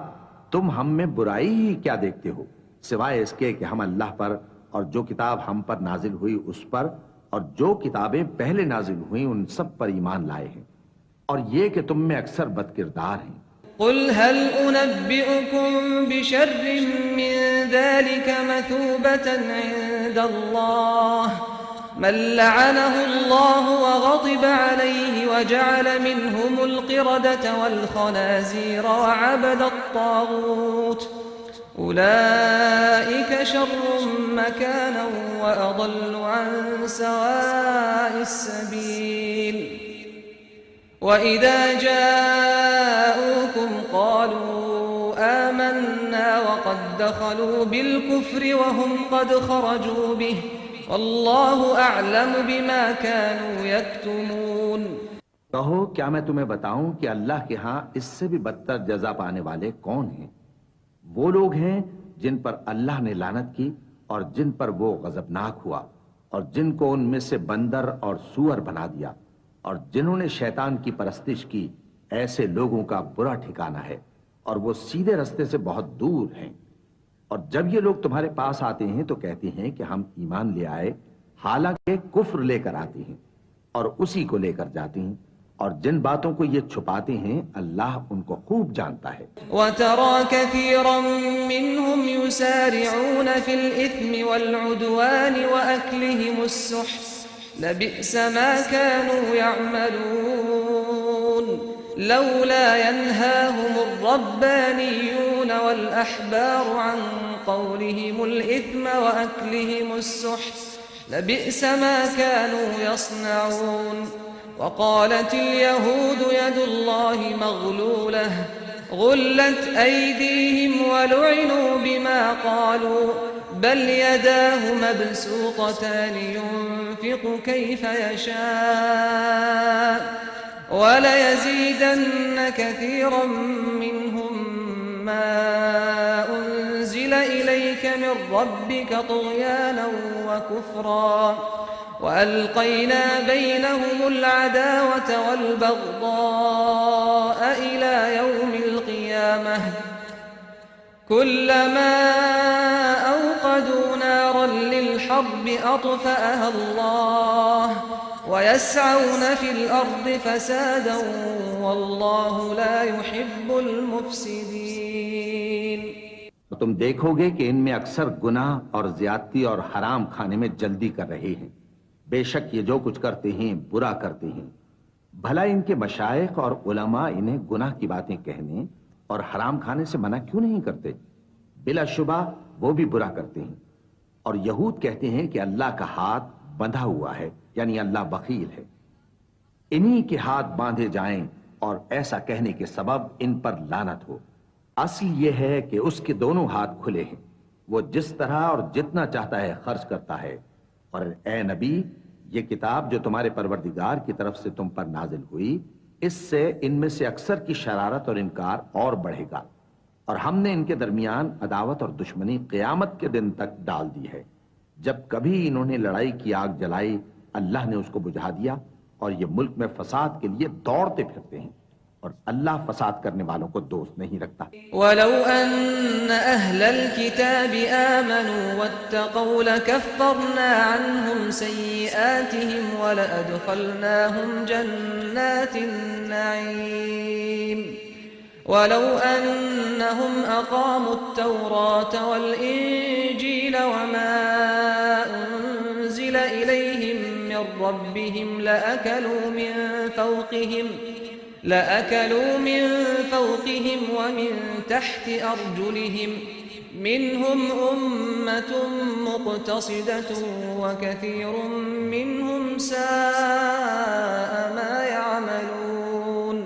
S3: تم ہم میں برائی ہی کیا دیکھتے ہو، سوائے اس کے کہ ہم اللہ پر اور جو کتاب ہم پر نازل ہوئی اس پر اور جو کتابیں پہلے نازل ہوئیں ان سب پر ایمان لائے ہیں، اور یہ کہ تم میں اکثر بد کردار ہیں۔
S1: قل هل أنبئكم بشر من ذلك مثوبة عند الله من لعنه الله وغضب عليه وجعل منهم القردة والخنازير وعبد الطاغوت أولئك شر مكانا وأضل عن سواء السبيل وَإِذَا جَاءُوكُمْ قَالُوا آمَنَّا وَقَدْ دَخَلُوا بِالْكُفْرِ وَهُمْ قَدْ خَرَجُوا بِهِ وَاللَّهُ أَعْلَمُ بِمَا كَانُوا يَكْتُمُونَ۔
S3: کہو کیا میں تمہیں بتاؤں کہ اللہ کے ہاں اس سے بھی بدتر جزا پانے والے کون ہیں؟ وہ لوگ ہیں جن پر اللہ نے لعنت کی اور جن پر وہ غضبناک ہوا، اور جن کو ان میں سے بندر اور سور بنا دیا، اور جنہوں نے شیطان کی پرستش کی، ایسے لوگوں کا برا ٹھکانہ ہے اور وہ سیدھے رستے سے بہت دور ہیں۔ اور جب یہ لوگ تمہارے پاس آتے ہیں تو کہتے ہیں کہ ہم ایمان لے آئے، حالانکہ کفر لے کر آتے ہیں اور اسی کو لے کر جاتے ہیں، اور جن باتوں کو یہ چھپاتے ہیں اللہ ان کو خوب جانتا ہے۔
S1: وَتَرَى كَثِيرًا مِّنْهُمْ يُسَارِعُونَ فِي الْإِثْمِ وَالْعُدْوَانِ وَأَكْلِهِمُ السُّحْتَ لبئس ما كانوا يعملون لولا ينهاهم الربانيون والأحبار عن قولهم الإثم وأكلهم السحت لبئس ما كانوا يصنعون وقالت اليهود يد الله مغلولة غلت أيديهم ولعنوا بما قالوا بل يداه مبسوطتان ينفق كيف يشاء وليزيدن كثيرا منهم ما أنزل إليك من ربك طغيانا وكفرا وألقينا بينهم العداوة والبغضاء إلى يوم القيامة كلما أوقدوا نارا للحرب أطفأها الله ويسعون في الأرض فسادا والله لا يحب المفسدين۔
S3: تو تم دیکھو گے کہ ان میں اکثر گناہ اور زیادتی اور حرام کھانے میں جلدی کر رہے ہیں، بے شک یہ جو کچھ کرتے ہیں برا کرتے ہیں۔ بھلا ان کے مشائخ اور علماء انہیں گناہ کی باتیں کہنے اور حرام کھانے سے منع کیوں نہیں کرتے؟ بلا شبہ وہ بھی برا کرتے ہیں۔ اور یہود کہتے ہیں کہ اللہ کا ہاتھ بندھا ہوا ہے، یعنی اللہ بخیل ہے، انہی کے ہاتھ باندھے جائیں اور ایسا کہنے کے سبب ان پر لعنت ہو۔ اصل یہ ہے کہ اس کے دونوں ہاتھ کھلے ہیں، وہ جس طرح اور جتنا چاہتا ہے خرچ کرتا ہے۔ اور اے نبی، یہ کتاب جو تمہارے پروردگار کی طرف سے تم پر نازل ہوئی، اس سے ان میں سے اکثر کی شرارت اور انکار اور بڑھے گا، اور ہم نے ان کے درمیان عداوت اور دشمنی قیامت کے دن تک ڈال دی ہے۔ جب کبھی انہوں نے لڑائی کی آگ جلائی، اللہ نے اس کو بجھا دیا، اور یہ ملک میں فساد کے لیے دوڑتے پھرتے ہیں، اور اللہ فساد کرنے والوں کو دوست نہیں رکھتا۔
S1: وَلَوْ أَنَّ أَهْلَ الْكِتَابِ آمَنُوا وَاتَّقَوْا لَكَفَّرْنَا عَنْهُمْ سَيِّئَاتِهِمْ وَلَأَدْخَلْنَاهُمْ جَنَّاتِ النَّعِيمِ وَلَوْ أَنَّهُمْ أَقَامُوا التَّوْرَاةَ وَالْإِنْجِيلَ وَمَا أُنْزِلَ إِلَيْهِمْ مِنْ رَبِّهِمْ لأكلوا من فوقهم ومن تحت أرجلهم منهم أمة مقتصدة وكثير منهم ساء ما يعملون۔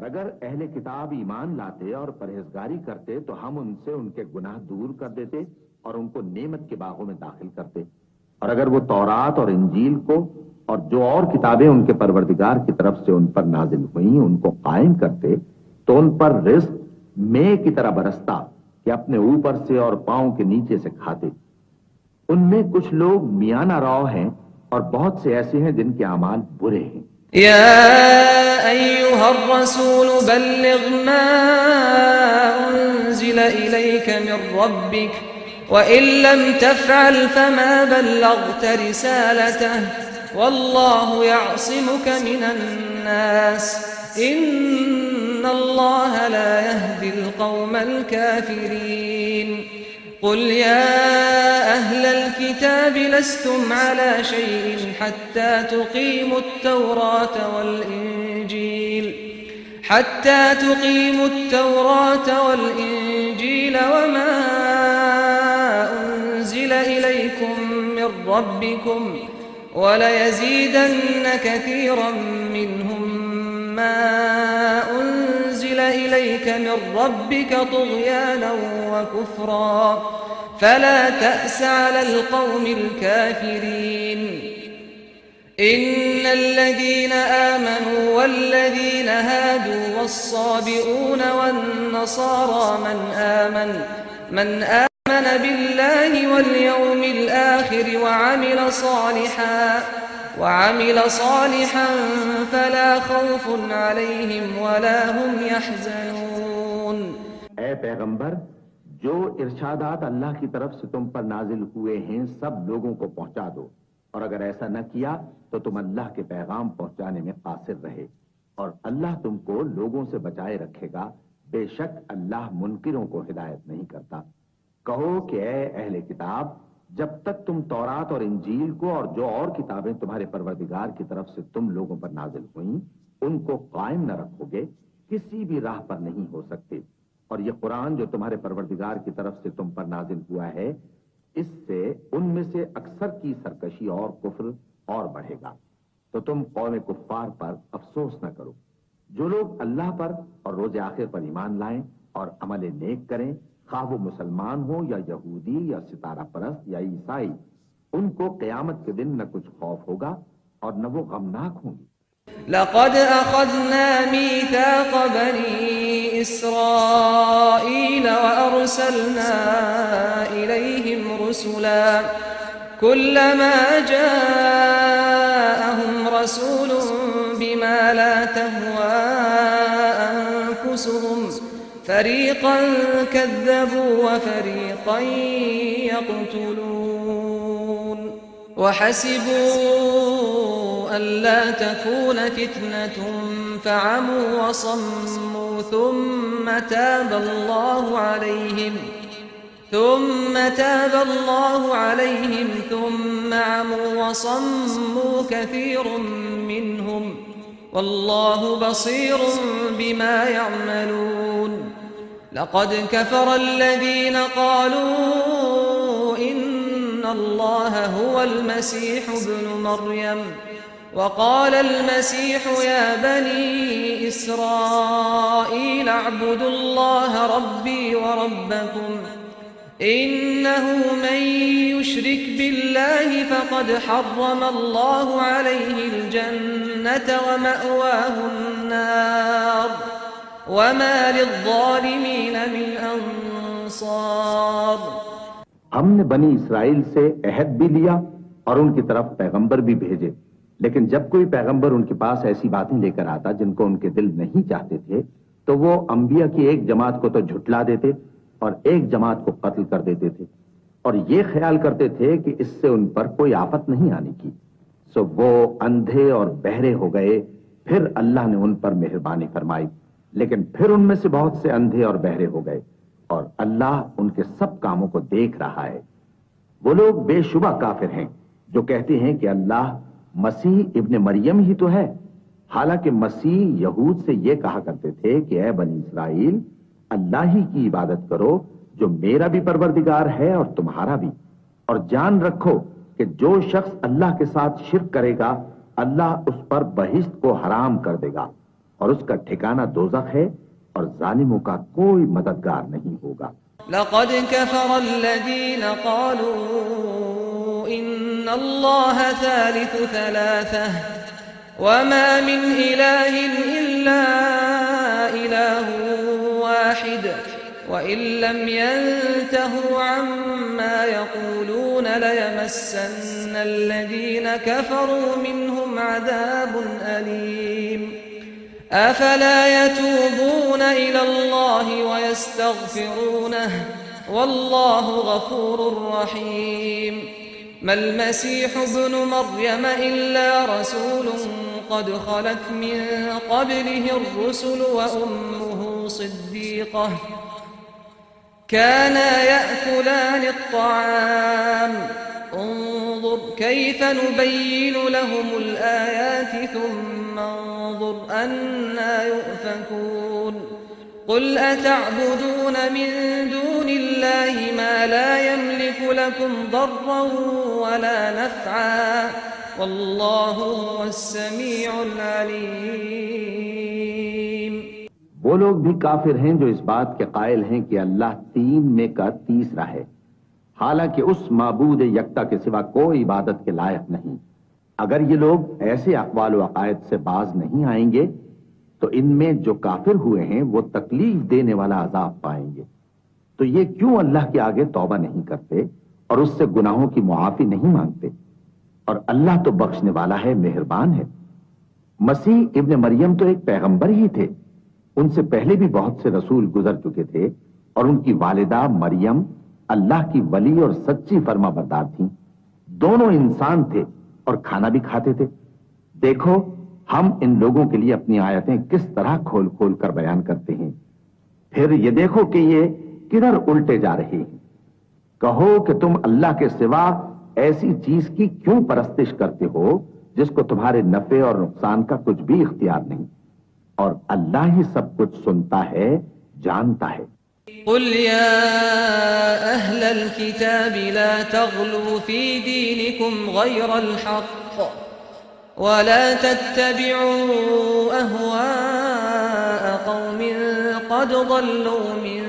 S3: اگر اہل کتاب ایمان لاتے اور پرہیزگاری کرتے تو ہم ان سے ان کے گناہ دور کر دیتے اور ان کو نعمت کے باغوں میں داخل کرتے، اور اگر وہ تورات اور انجیل کو اور جو اور کتابیں ان کے پروردگار کی طرف سے ان پر نازل ہوئیں ان کو قائم کرتے تو ان پر رزق مے کی طرح برستا کہ اپنے اوپر سے اور پاؤں کے نیچے سے کھاتے۔
S2: ان میں کچھ لوگ میانہ رو ہیں اور بہت سے ایسے ہیں جن کے اعمال برے ہیں۔
S1: يا أيها الرسول بلغ ما أنزل إليك من ربك وإن لم تفعل فما بلغت رسالته والله يعصمك من الناس إن الله لا يهدي القوم الكافرين قل يا أهل الكتاب لستم على شيء حتى تقيموا التوراة والإنجيل وما أنزل إليكم من ربكم وليزيدن كثيرا منهم ما أنزل إليك من ربك طغيانا وكفرا فلا تأس على القوم الكافرين إن الذين آمنوا والذين هادوا والصابئون والنصارى من آمن بالله واليوم الآخر وعمل صالحا فلا خوف عليهم ولا هم يحزنون۔
S2: اے پیغمبر، جو ارشادات اللہ کی طرف سے تم پر نازل ہوئے ہیں سب لوگوں کو پہنچا دو، اور اگر ایسا نہ کیا تو تم اللہ کے پیغام پہنچانے میں قاصر رہے، اور اللہ تم کو لوگوں سے بچائے رکھے گا، بے شک اللہ منکروں کو ہدایت نہیں کرتا۔ کہو کہ اے اہل کتاب، جب تک تم تورات اور انجیل کو اور جو اور کتابیں تمہارے پروردگار کی طرف سے تم لوگوں پر نازل ہوئیں ان کو قائم نہ رکھو گے، کسی بھی راہ پر نہیں ہو سکتے، اور یہ قرآن جو تمہارے پروردگار کی طرف سے تم پر نازل ہوا ہے اس سے ان میں سے اکثر کی سرکشی اور کفر اور بڑھے گا، تو تم قوم کفار پر افسوس نہ کرو۔ جو لوگ اللہ پر اور روز آخر پر ایمان لائیں اور عمل نیک کریں، خواہ وہ مسلمان ہو یا یہودی یا ستارہ پرست یا عیسائی، ان کو قیامت کے دن نہ کچھ خوف ہوگا اور نہ وہ غمناک ہوں گے۔
S1: لقد أخذنا ميثاق بني إسرائيل وأرسلنا إليهم رسلا كلما جاءهم رسول بما لا تهوى أنفسهم فريقا كذبوا وفريقا يقتلون وحسبوا ألا تكون فتنة فعموا وصموا ثم تاب الله عليهم ثم عموا وصموا كثير منهم والله بصير بما يعملون۔ لقد كفر الذين قالوا إن الله هو المسيح ابن مريم وقال المسيح يا بني إسرائيل اعبدوا الله ربي وربكم إنه من يشرك بالله فقد حرم الله عليه الجنة ومأواه النار وما للظالمين من أنصار۔
S2: ہم نے بنی اسرائیل سے عہد بھی لیا اور ان کی طرف پیغمبر بھی بھیجے، لیکن جب کوئی پیغمبر ان کے پاس ایسی باتیں لے کر آتا جن کو ان کے دل نہیں چاہتے تھے تو وہ انبیاء کی ایک جماعت کو تو جھٹلا دیتے اور ایک جماعت کو قتل کر دیتے تھے، اور یہ خیال کرتے تھے کہ اس سے ان پر کوئی آفت نہیں آنے کی، سو وہ اندھے اور بہرے ہو گئے۔ پھر اللہ نے ان پر مہربانی فرمائی، لیکن پھر ان میں سے بہت سے اندھے اور بہرے ہو گئے، اور اللہ ان کے سب کاموں کو دیکھ رہا ہے۔ وہ لوگ بے شبہ کافر ہیں جو کہتے ہیں کہ اللہ مسیح ابن مریم ہی تو ہے، حالانکہ مسیح یہود سے یہ کہا کرتے تھے کہ اے بنی اسرائیل، اللہ ہی کی عبادت کرو جو میرا بھی پروردگار ہے اور تمہارا بھی، اور جان رکھو کہ جو شخص اللہ کے ساتھ شرک کرے گا اللہ اس پر بہشت کو حرام کر دے گا، اور اس کا ٹھکانہ دوزخ ہے، اور ظالموں کا کوئی مددگار نہیں ہوگا۔
S1: لقد كفر الذين قالوا إن الله ثالث ثلاثة وما من إله إلا إله واحد وَإِن لَّمْ يَنْتَهُوا عَمَّا يَقُولُونَ لَيَمَسَّنَّ الَّذِينَ كَفَرُوا مِنْهُمْ عَذَابٌ أَلِيمٌ أَفَلَا يَتُوبُونَ إِلَى اللَّهِ وَيَسْتَغْفِرُونَهُ وَاللَّهُ غَفُورٌ رَّحِيمٌ مَا الْمَسِيحُ ابْنُ مَرْيَمَ إِلَّا رَسُولٌ قَدْ خَلَتْ مِن قَبْلِهِ الرُّسُلُ وَأُمُّهُ صِدِّيقَةٌ كَانَا يَأْكُلَانِ الطَّعَامَ انظُرْ كَيْفَ نُبَيِّنُ لَهُمُ الْآيَاتِ ثُمَّ انظُرْ أَنَّىٰ يُؤْفَكُونَ قُلْ أَتَعْبُدُونَ مِن دُونِ اللَّهِ مَا لَا يَمْلِكُ لَكُمْ ضَرًّا وَلَا نَفْعًا وَاللَّهُ هُوَ السَّمِيعُ الْعَلِيمُ۔
S3: وہ لوگ بھی کافر ہیں جو اس بات کے قائل ہیں کہ اللہ تین میں کا تیسرا ہے، حالانکہ اس معبود یکتا کے سوا کوئی عبادت کے لائق نہیں۔ اگر یہ لوگ ایسے اقوال و عقائد سے باز نہیں آئیں گے تو ان میں جو کافر ہوئے ہیں وہ تکلیف دینے والا عذاب پائیں گے۔ تو یہ کیوں اللہ کے آگے توبہ نہیں کرتے اور اس سے گناہوں کی معافی نہیں مانگتے؟ اور اللہ تو بخشنے والا ہے، مہربان ہے۔ مسیح ابن مریم تو ایک پیغمبر ہی تھے، ان سے پہلے بھی بہت سے رسول گزر چکے تھے، اور ان کی والدہ مریم اللہ کی ولی اور سچی فرما بردار تھیں۔ دونوں انسان تھے اور کھانا بھی کھاتے تھے۔ دیکھو ہم ان لوگوں کے لیے اپنی آیتیں کس طرح کھول کھول کر بیان کرتے ہیں، پھر یہ دیکھو کہ یہ کدھر الٹے جا رہے ہیں۔ کہو کہ تم اللہ کے سوا ایسی چیز کی کیوں پرستش کرتے ہو جس کو تمہارے نفع اور نقصان کا کچھ بھی اختیار نہیں، اور اللہ ہی سب کچھ سنتا ہے، جانتا ہے۔
S1: قل يا أهل الكتاب لا تغلوا في دينكم غير الحق ولا تتبعوا أهواء قوم قد ضلوا من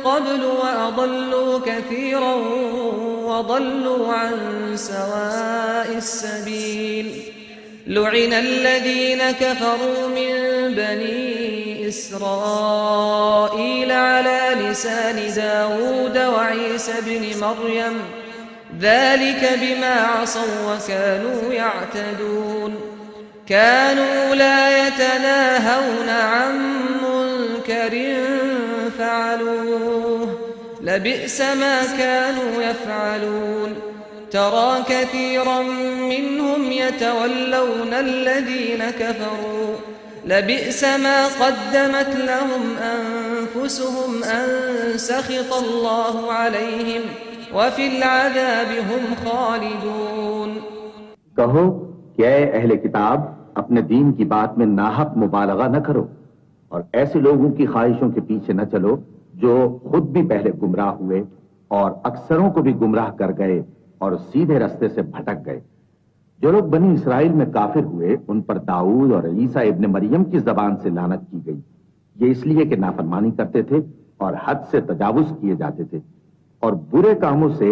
S1: قبل وأضلوا كثيرا وضلوا عن سواء السبيل لعن الذين كفروا من بني إسرائيل على لسان داود وعيسى بن مريم ذلك بما عصوا وكانوا يعتدون كانوا لا يتناهون عن منكر فعلوه لبئس ما كانوا يفعلون ترى كثيرا منهم يتولون الذين كفروا لبئس ما قدمت لهم أنفسهم أن سخط الله عليهم وفي العذاب هم خالدون۔
S3: کہو کہ اے اہل کتاب، اپنے دین کی بات میں ناحق مبالغہ نہ کرو، اور ایسے لوگوں کی خواہشوں کے پیچھے نہ چلو جو خود بھی پہلے گمراہ ہوئے اور اکثروں کو بھی گمراہ کر گئے اور سیدھے رستے سے بھٹک گئے۔ جو لوگ بنی اسرائیل میں کافر ہوئے ان پر داؤد اور عیسیٰ ابن مریم کی زبان سے لعنت کی گئی، یہ اس لیے کہ نافرمانی کرتے تھے اور حد سے تجاوز کیے جاتے تھے، اور برے کاموں سے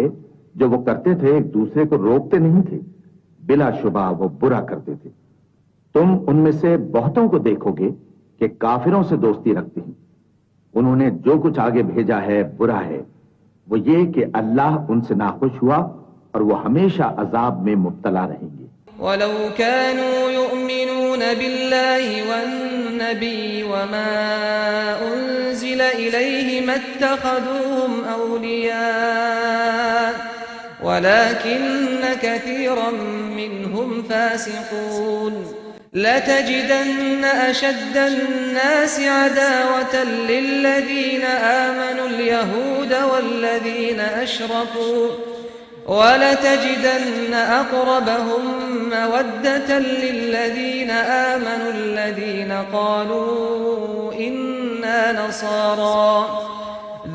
S3: جو وہ کرتے تھے ایک دوسرے کو روکتے نہیں تھے، بلا شبہ وہ برا کرتے تھے۔ تم ان میں سے بہتوں کو دیکھو گے کہ کافروں سے دوستی رکھتے ہیں، انہوں نے جو کچھ آگے بھیجا ہے برا ہے، وہ یہ کہ اللہ ان سے ناخوش ہوا اور وہ ہمیشہ عذاب میں مبتلا رہیں گے۔
S1: وَلَوْ كَانُوا يُؤْمِنُونَ بِاللَّهِ وَالنَّبِيِّ وَمَا أُنزِلَ إِلَيْهِ مَا اتَّخَذُوهُمْ أَوْلِيَاءَ وَلَكِنَّ كَثِيرًا مِّنْهُمْ فَاسِقُونَ لَتَجِدَنَّ أَشَدَّ النَّاسِ عَدَاوَةً لِّلَّذِينَ آمَنُوا الْيَهُودَ وَالَّذِينَ أَشْرَكُوا وَلَتَجِدَنَّ أَقْرَبَهُم مَّوَدَّةً لِّلَّذِينَ آمَنُوا الَّذِينَ قَالُوا إِنَّا نَصَارَىٰ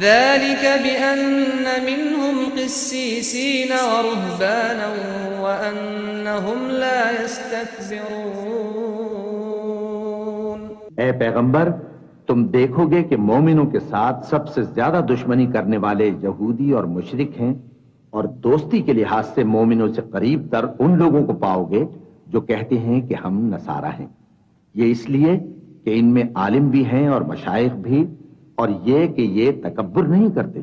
S1: ذَلِكَ بِأَنَّ مِنْهُمْ قِسِّيسِينَ وَرُهْبَانًا وَأَنَّهُمْ لَا يَسْتَكْبِرُونَ۔
S3: اے پیغمبر، تم دیکھو گے کہ مومنوں کے ساتھ سب سے زیادہ دشمنی کرنے والے یہودی اور مشرک ہیں، اور دوستی کے لحاظ سے مومنوں سے قریب تر ان لوگوں کو پاؤ گے جو کہتے ہیں کہ ہم نصارہ ہیں۔
S2: یہ اس لیے کہ ان میں عالم بھی ہیں اور مشائخ بھی، اور یہ کہ یہ تکبر نہیں کرتے،